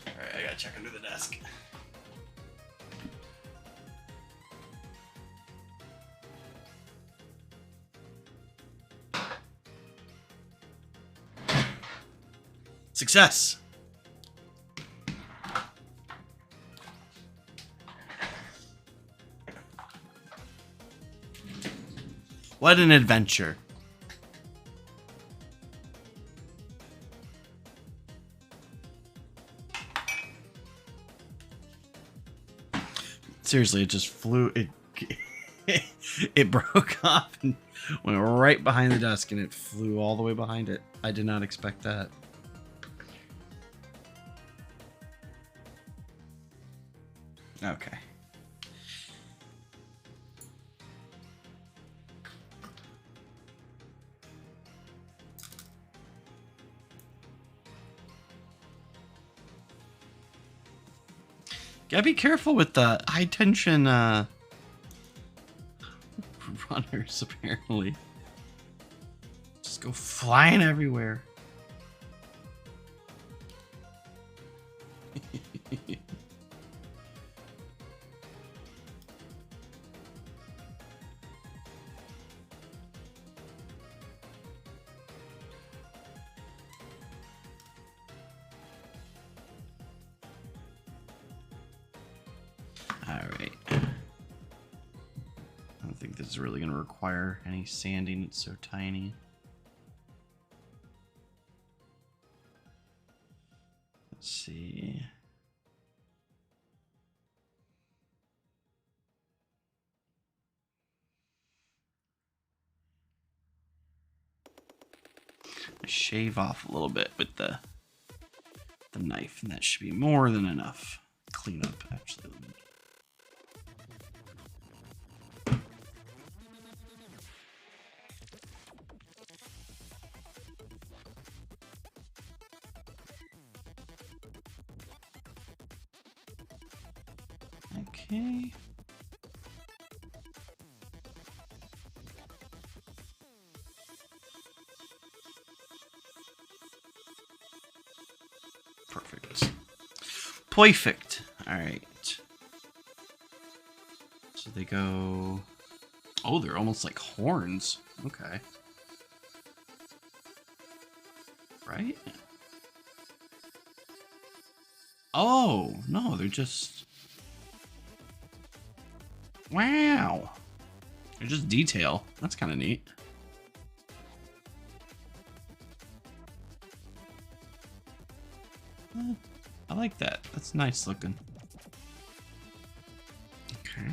Alright, I gotta check under the desk. Success! What an adventure. Seriously, it just flew. It broke off and went right behind the desk, and it flew all the way behind it. I did not expect that. Okay. Gotta be careful with the high tension runners, apparently. Just go flying everywhere. Alright. I don't think this is really going to require any sanding. It's so tiny. Let's see. Shave off a little bit with the knife, and that should be more than enough. Clean up, actually. Okay. Perfect. Perfect. All right. So they go. Oh, they're almost like horns. Okay. Right? Oh, no, they're just. Wow. They're just detail. That's kind of neat. I like that. That's nice looking. Okay.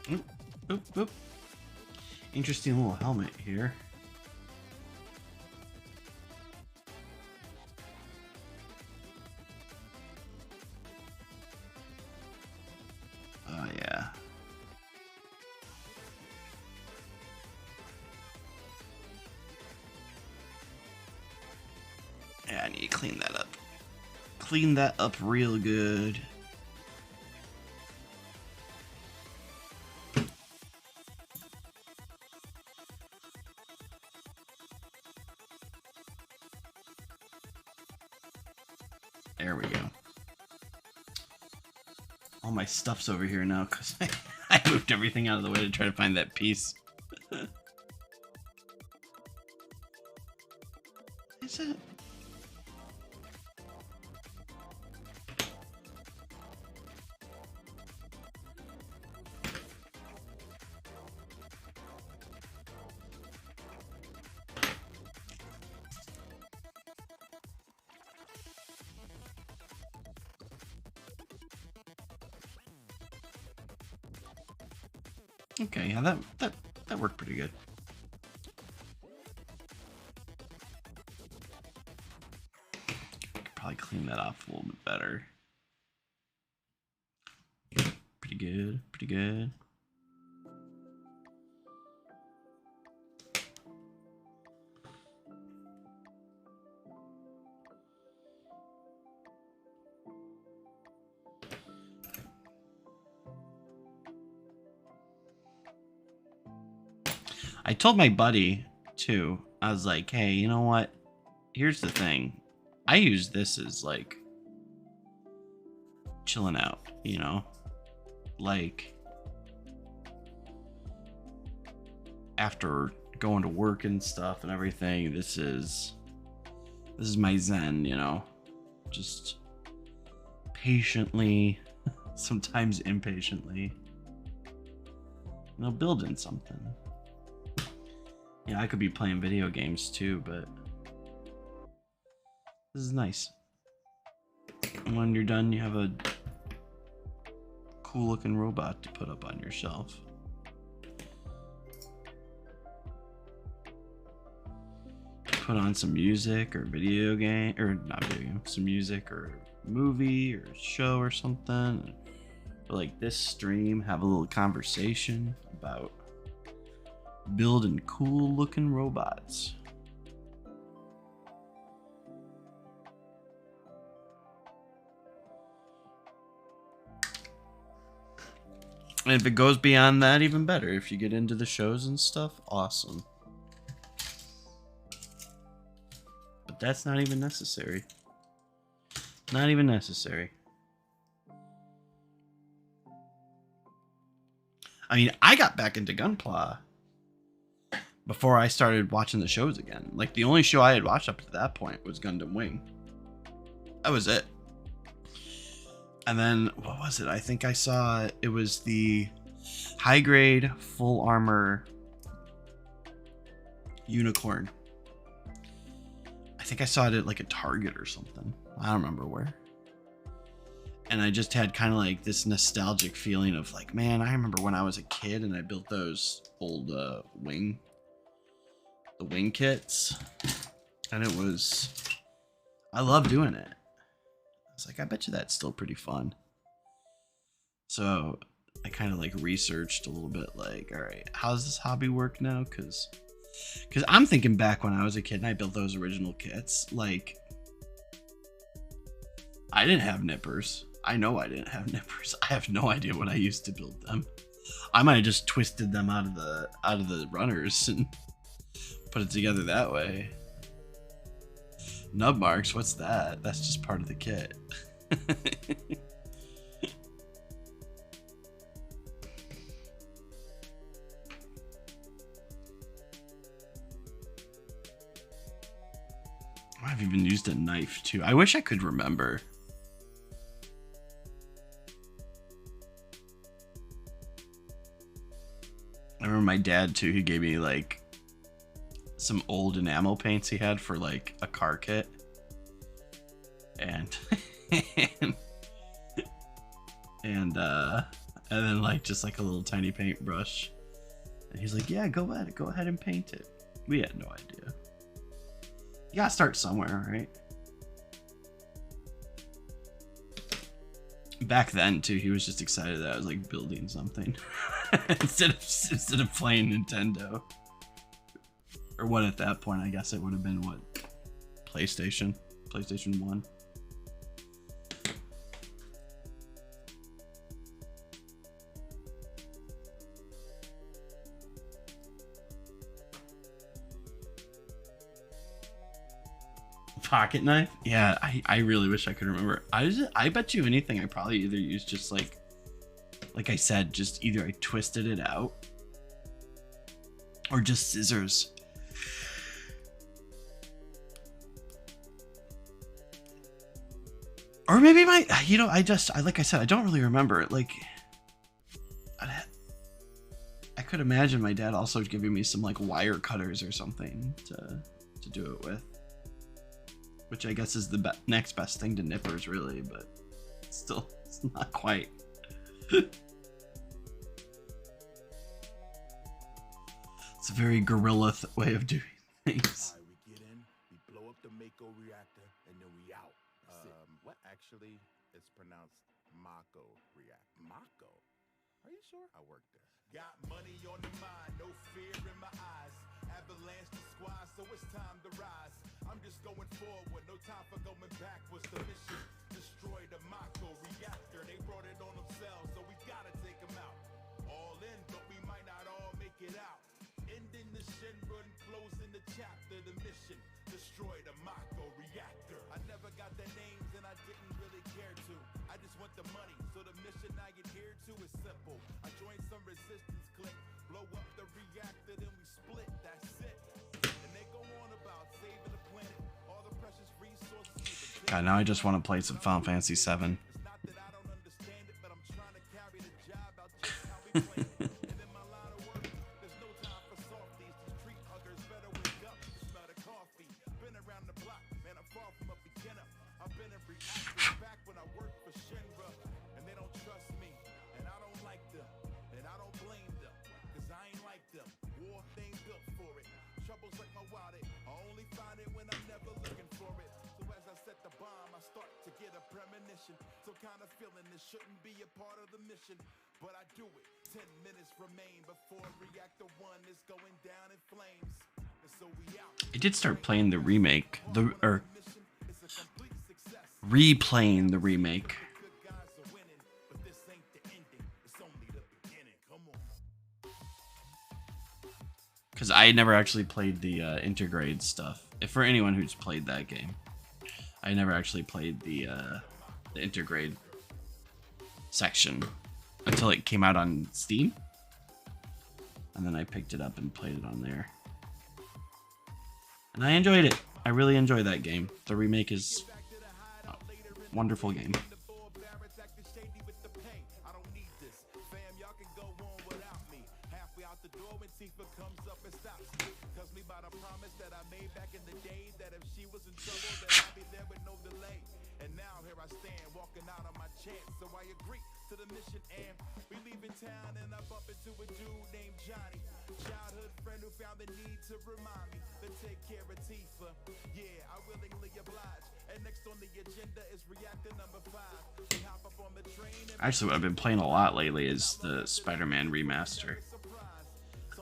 Oop, oop, oop. Interesting little helmet here. Oh, yeah. Yeah, I need to clean that up. Clean that up real good. There we go. All my stuff's over here now because I moved everything out of the way to try to find that piece. Is it? Okay, yeah, that worked pretty good. Could probably clean that off a little bit better. Pretty good, pretty good. I told my buddy too. I was like, hey, you know what? Here's the thing. I use this as like chilling out, you know? Like after going to work and stuff and everything, this is my zen, you know? Just patiently, sometimes impatiently, you know, building something. Yeah, I could be playing video games too, but this is nice. And when you're done, you have a cool looking robot to put up on your shelf. Put on some music or video game, or not video game, some music or movie or show or something. Or like this stream, have a little conversation about building cool looking robots. And if it goes beyond that, even better. If you get into the shows and stuff, awesome. But that's not even necessary. Not even necessary. I mean, I got back into Gunpla before I started watching the shows again. Like, the only show I had watched up to that point was Gundam Wing. That was it. And then, what was it? I think I saw it was the high grade full armor unicorn. I think I saw it at like a Target or something. I don't remember where. And I just had kind of like this nostalgic feeling of like, man, I remember when I was a kid and I built those old wing kits. And it was, I love doing it. I was like, I bet you that's still pretty fun. So I kind of like researched a little bit like, all right, how does this hobby work now? Because I'm thinking back when I was a kid and I built those original kits, like I didn't have nippers. I know I didn't have nippers. I have no idea what I used to build them. I might have just twisted them out of the runners and put it together that way. Nub marks, what's that? That's just part of the kit. I've even used a knife too. I wish I could remember. I remember my dad too. He gave me like some old enamel paints he had for like a car kit, and and then like just like a little tiny paintbrush. And he's like, "Yeah, go ahead and paint it." We had no idea. You gotta start somewhere, right? Back then too, he was just excited that I was like building something instead of playing Nintendo. Or what at that point, I guess it would have been what? PlayStation 1. Pocket knife? Yeah, I really wish I could remember. I bet you anything I probably either used just like I said, just either I twisted it out or just scissors. Or maybe like I said, I don't really remember. Like, I could imagine my dad also giving me some like wire cutters or something to do it with. Which I guess is the next best thing to nippers, really, but still, it's not quite. It's a very guerrilla way of doing things. All right, we get in, we blow up the Mako reactor, and then we out. What actually is pronounced Mako reactor? Mako? Are you sure? I worked there. Got money on the mind, no fear in my eyes. Avalanche the squad, so it's time to rise. I'm just going forward, no time for going backwards. The mission, destroy the Mako reactor. They brought it on themselves, so we gotta take them out. All in, but we might not all make it out. Ending the to the mission, destroy the Mako reactor. I never got the names and I didn't really care to. I just want the money, so the mission I adhere to is simple. I joined some resistance clique, blow up the reactor, then we split, that's it. And they go on about saving the planet, all the precious resources. God, now I just want to play some Final Fantasy VII. It's not that I don't understand it, but I'm trying to carry the job out just how we play it. And in my line of work, there's no time for softies. These street huggers better wake up, smell the coffee. Been around the block, man, I'm far from a beginner. I've been in reactors back when I worked for Shinra, and they don't trust me, and I don't like them, and I don't blame them, cause I ain't like them. War, they ain't built for it. Troubles like my wallet, I only find it when I'm never looking for it. So as I set the bomb, I start to get a premonition. So kind of feeling this shouldn't be a part of the mission, but I do it. 10 minutes remain before reactor 1 is going down in flames. And so we out. I did start playing the remake, or Mission is a complete success. replaying the remake. Good guys are winning, but this ain't the ending. It's only the beginning. Come on. Because I never actually played the Intergrade stuff. If for anyone who's played that game, I never actually played the Intergrade section until it came out on Steam. And then I picked it up and played it on there. And I enjoyed it. I really enjoy that game. The remake is a wonderful game. I don't need this. Fam, y'all can go on without me. Halfway out the door when Tifa comes up and stops me. Tells me about a promise that I made back in the day, that if she was in trouble, that I'd be there with no delay. And now here I stand, walking out on my chance. So I agree to the mission, and we leave in town, and I bump into a dude named Johnny. Childhood friend who found the need to remind me to take care of Tifa. Yeah, I willingly oblige. And next on the agenda is reactor number 5. We hop up on the train and Actually, what I've been playing a lot lately is the Spider-Man remaster.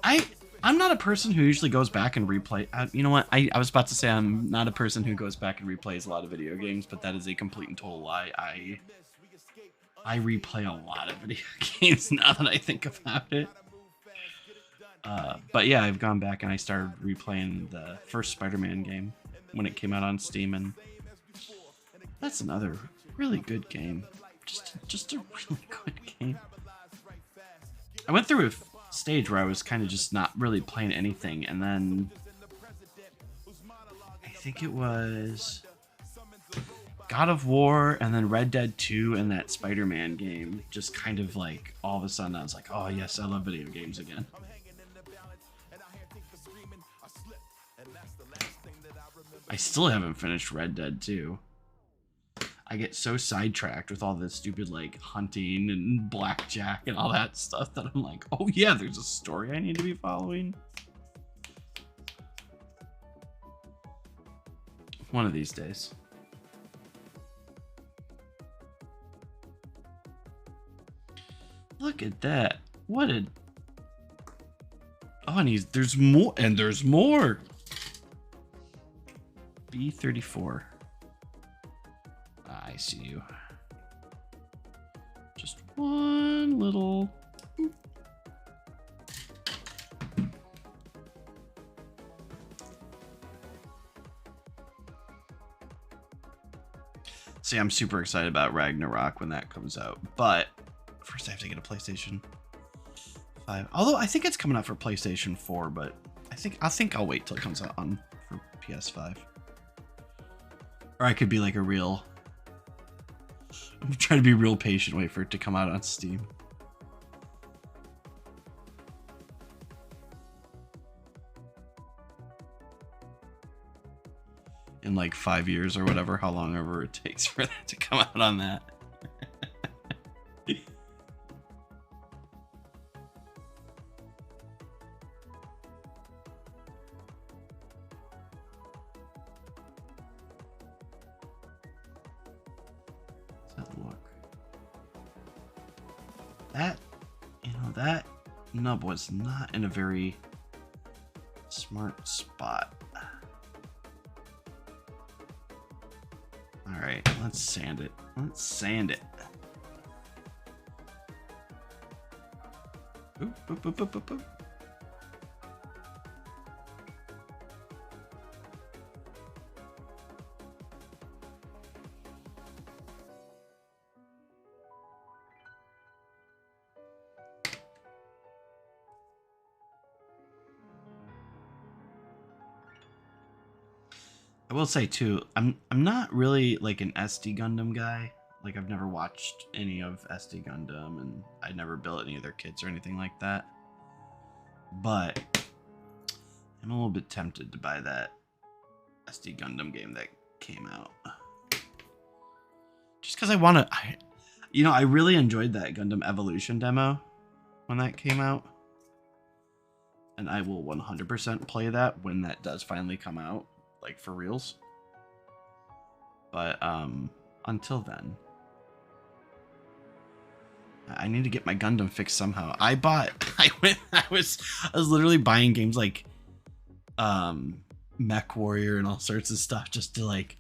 I'm not a person who usually goes back and replay. You know what? I was about to say I'm not a person who goes back and replays a lot of video games, but that is a complete and total lie. I replay a lot of video games now that I think about it. But yeah, I've gone back and I started replaying the first Spider-Man game when it came out on Steam, and that's another really good game. Just a really good game. I went through a stage where I was kind of just not really playing anything, and then I think it was God of War and then Red Dead 2 and that Spider-Man game just kind of like all of a sudden I was like, oh yes, I love video games again. I still haven't finished Red Dead 2. I get so sidetracked with all this stupid like hunting and blackjack and all that stuff that I'm like, oh yeah, there's a story I need to be following. One of these days. Look at that. What a... Oh, and there's more, and there's more. B34. I see you. Just one little... Boop. See, I'm super excited about Ragnarok when that comes out, but first I have to get a PlayStation 5. Although I think it's coming out for PlayStation 4, but I think I'll wait till it comes out on for PS5. Or I could be like a real... I'm trying to be real patient, wait for it to come out on Steam. In like 5 years or whatever, how long ever it takes for that to come out on that. That nub was not in a very smart spot. All right, let's sand it. Let's sand it. Boop, boop, boop, boop, boop, boop. I will say too, I'm not really like an SD Gundam guy. Like I've never watched any of SD Gundam, and I never built any of their kits or anything like that. But I'm a little bit tempted to buy that SD Gundam game that came out, just because I want to. I really enjoyed that Gundam Evolution demo when that came out, and I will 100% play that when that does finally come out, like for reals. But until then, I need to get my Gundam fixed somehow. I was literally buying games like Mech Warrior and all sorts of stuff just to like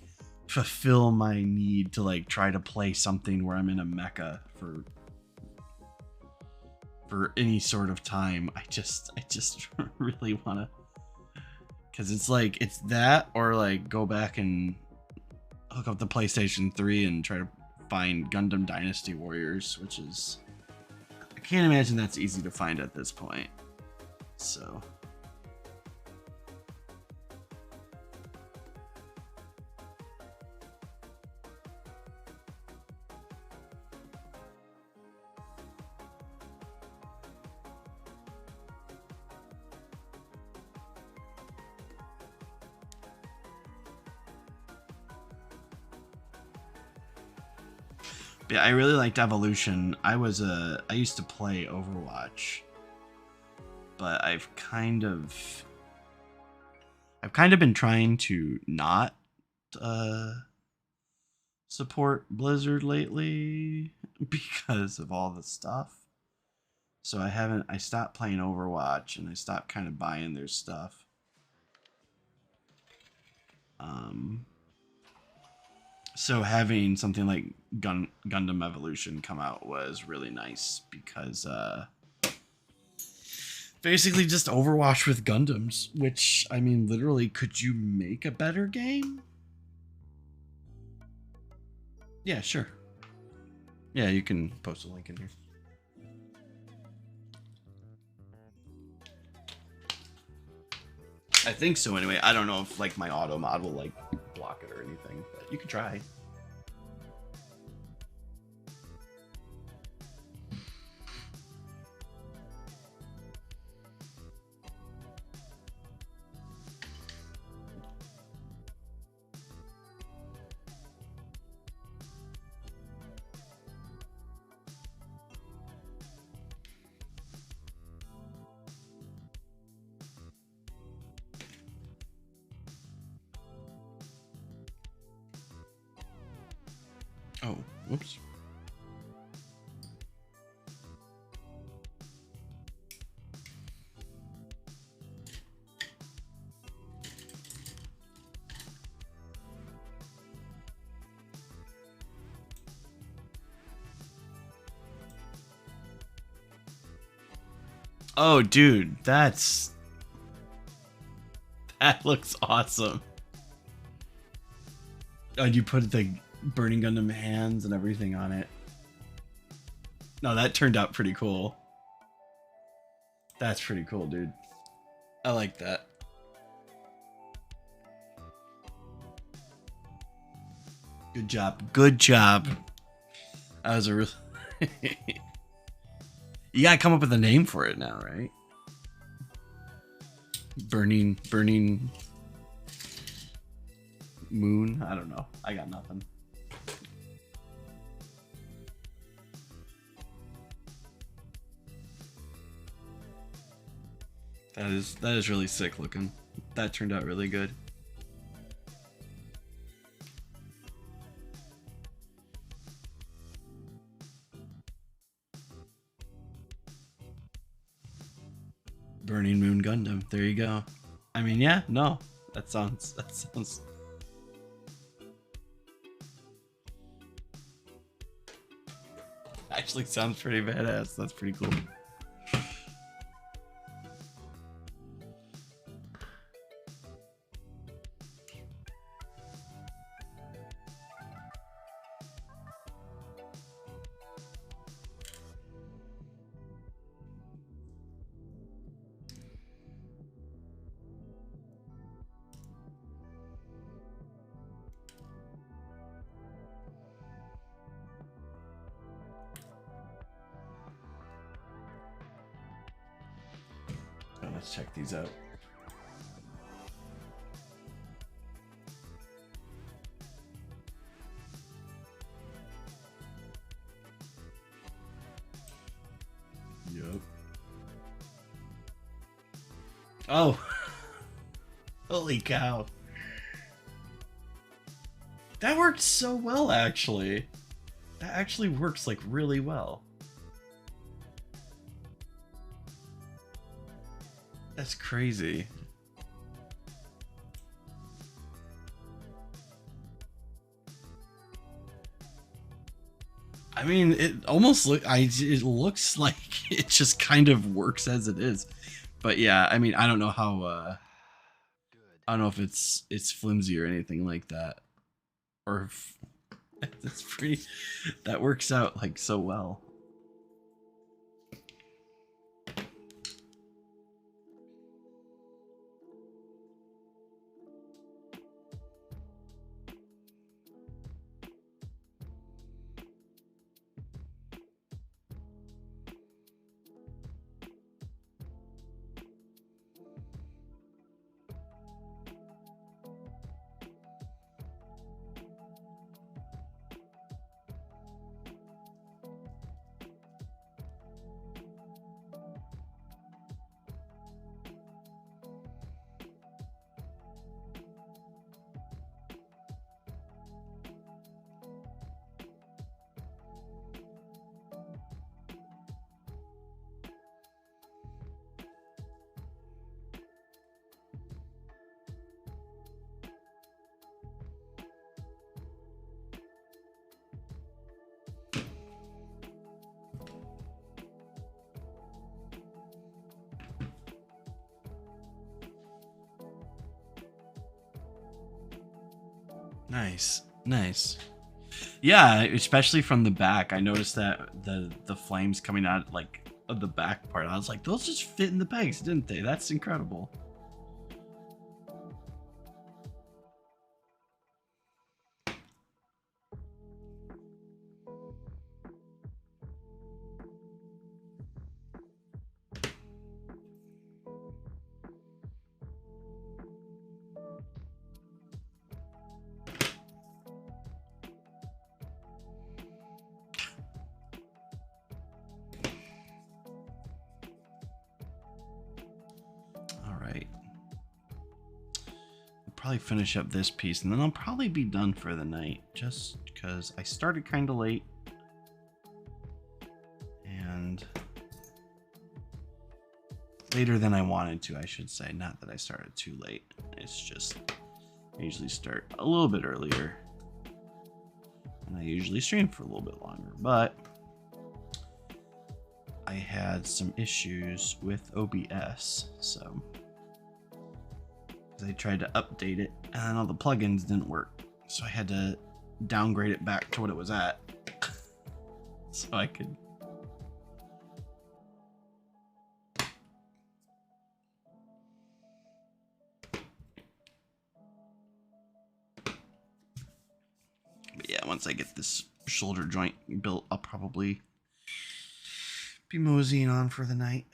fulfill my need to like try to play something where I'm in a mecha for any sort of time. I just really want to, because it's like it's that or like go back and hook up the PlayStation 3 and try to find Gundam Dynasty Warriors, which is, I can't imagine that's easy to find at this point. So yeah, I really liked Evolution. I used to play Overwatch, but I've kind of been trying to not support Blizzard lately because of all the stuff. So I stopped playing Overwatch and I stopped kind of buying their stuff. So having something like Gundam Evolution come out was really nice because basically just Overwatch with Gundams, which, I mean, literally, could you make a better game? Yeah, sure. Yeah, you can post a link in here. I think so anyway. I don't know if like my auto mod will like block it or anything, but you can try. Oh, whoops. Oh, dude, that looks awesome. Oh, and you put the Burning Gundam hands and everything on it. No, that turned out pretty cool. That's pretty cool, dude. I like that. Good job. Good job. That was a real... You gotta come up with a name for it now, right? Burning moon? I don't know. I got nothing. That is really sick looking. That turned out really good. Burning Moon Gundam. There you go. I mean, yeah, no. That sounds actually sounds pretty badass. That's pretty cool. Let's check these out. Yup. Oh. Holy cow. That worked so well, actually. That actually works, like, really well. That's crazy. I mean, it almost it looks like it just kind of works as it is. But yeah, I mean, I don't know how I don't know if it's flimsy or anything like that. Or if it's pretty that works out like so well. Nice, nice. Yeah, especially from the back. I noticed that the flames coming out like of the back part. I was like, those just fit in the pegs, didn't they? That's incredible. Probably finish up this piece and then I'll probably be done for the night, just because I started kind of late and later than I wanted to, I should say. Not that I started too late, it's just I usually start a little bit earlier and I usually stream for a little bit longer, but I had some issues with OBS, so they tried to update it and all the plugins didn't work, so I had to downgrade it back to what it was at so I could but yeah, once I get this shoulder joint built, I'll probably be moseying on for the night.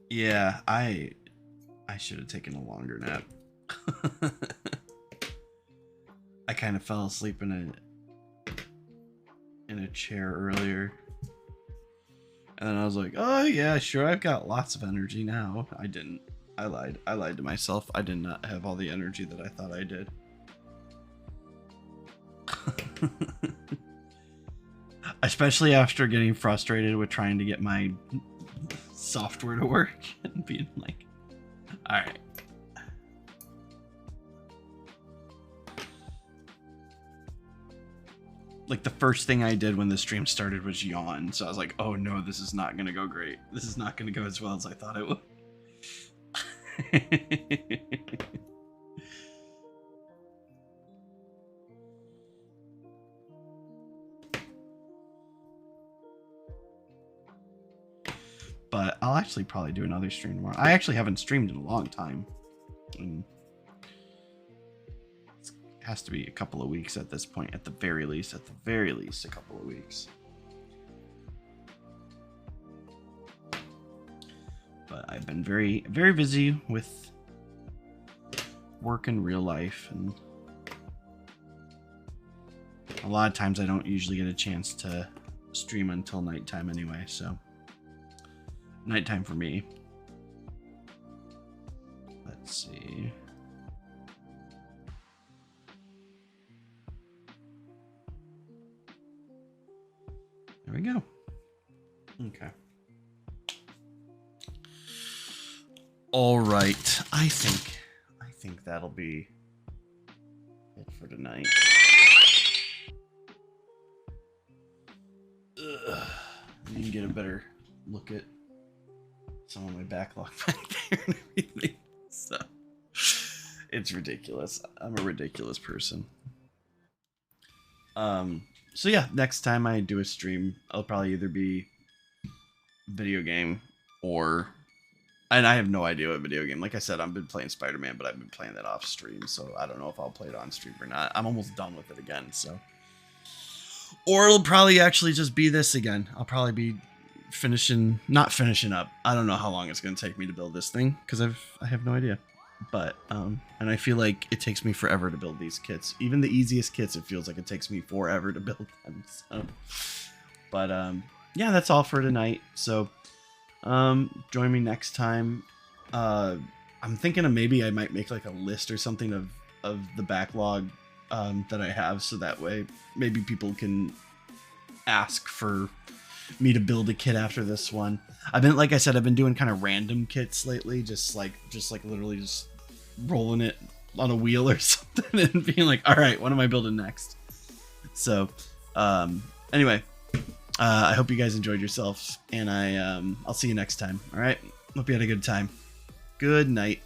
Yeah, I should have taken a longer nap. I kind of fell asleep in a chair earlier. And then I was like, "Oh yeah, sure, I've got lots of energy now." I didn't. I lied. I lied to myself. I did not have all the energy that I thought I did. Especially after getting frustrated with trying to get my software to work and being like, all right. Like the first thing I did when the stream started was yawn. So I was like, oh no, this is not going to go great. This is not going to go as well as I thought it would. But I'll actually probably do another stream tomorrow. I actually haven't streamed in a long time. And has to be a couple of weeks at this point, at the very least, a couple of weeks. But I've been very, very busy with work and real life, and a lot of times I don't usually get a chance to stream until nighttime anyway, so nighttime for me. Let's see. There we go. Okay. All right. I think that'll be it for tonight. Ugh. You can get a better look at some of my backlog back there and everything. So it's ridiculous. I'm a ridiculous person. So yeah, next time I do a stream, I'll probably either be video game or, and I have no idea what video game. Like I said, I've been playing Spider-Man, but I've been playing that off stream, so I don't know if I'll play it on stream or not. I'm almost done with it again, so. Or it'll probably actually just be this again. I'll probably be not finishing up. I don't know how long it's going to take me to build this thing, because I have no idea. But, and I feel like it takes me forever to build these kits. Even the easiest kits, it feels like it takes me forever to build them. So. But, yeah, that's all for tonight. So, join me next time. I'm thinking of maybe I might make like a list or something of the backlog that I have, so that way maybe people can ask for me to build a kit after this one. Like I said, I've been doing kind of random kits lately, just like literally just rolling it on a wheel or something and being like, all right, what am I building next? So, anyway, I hope you guys enjoyed yourselves, and I'll see you next time. All right. Hope you had a good time. Good night.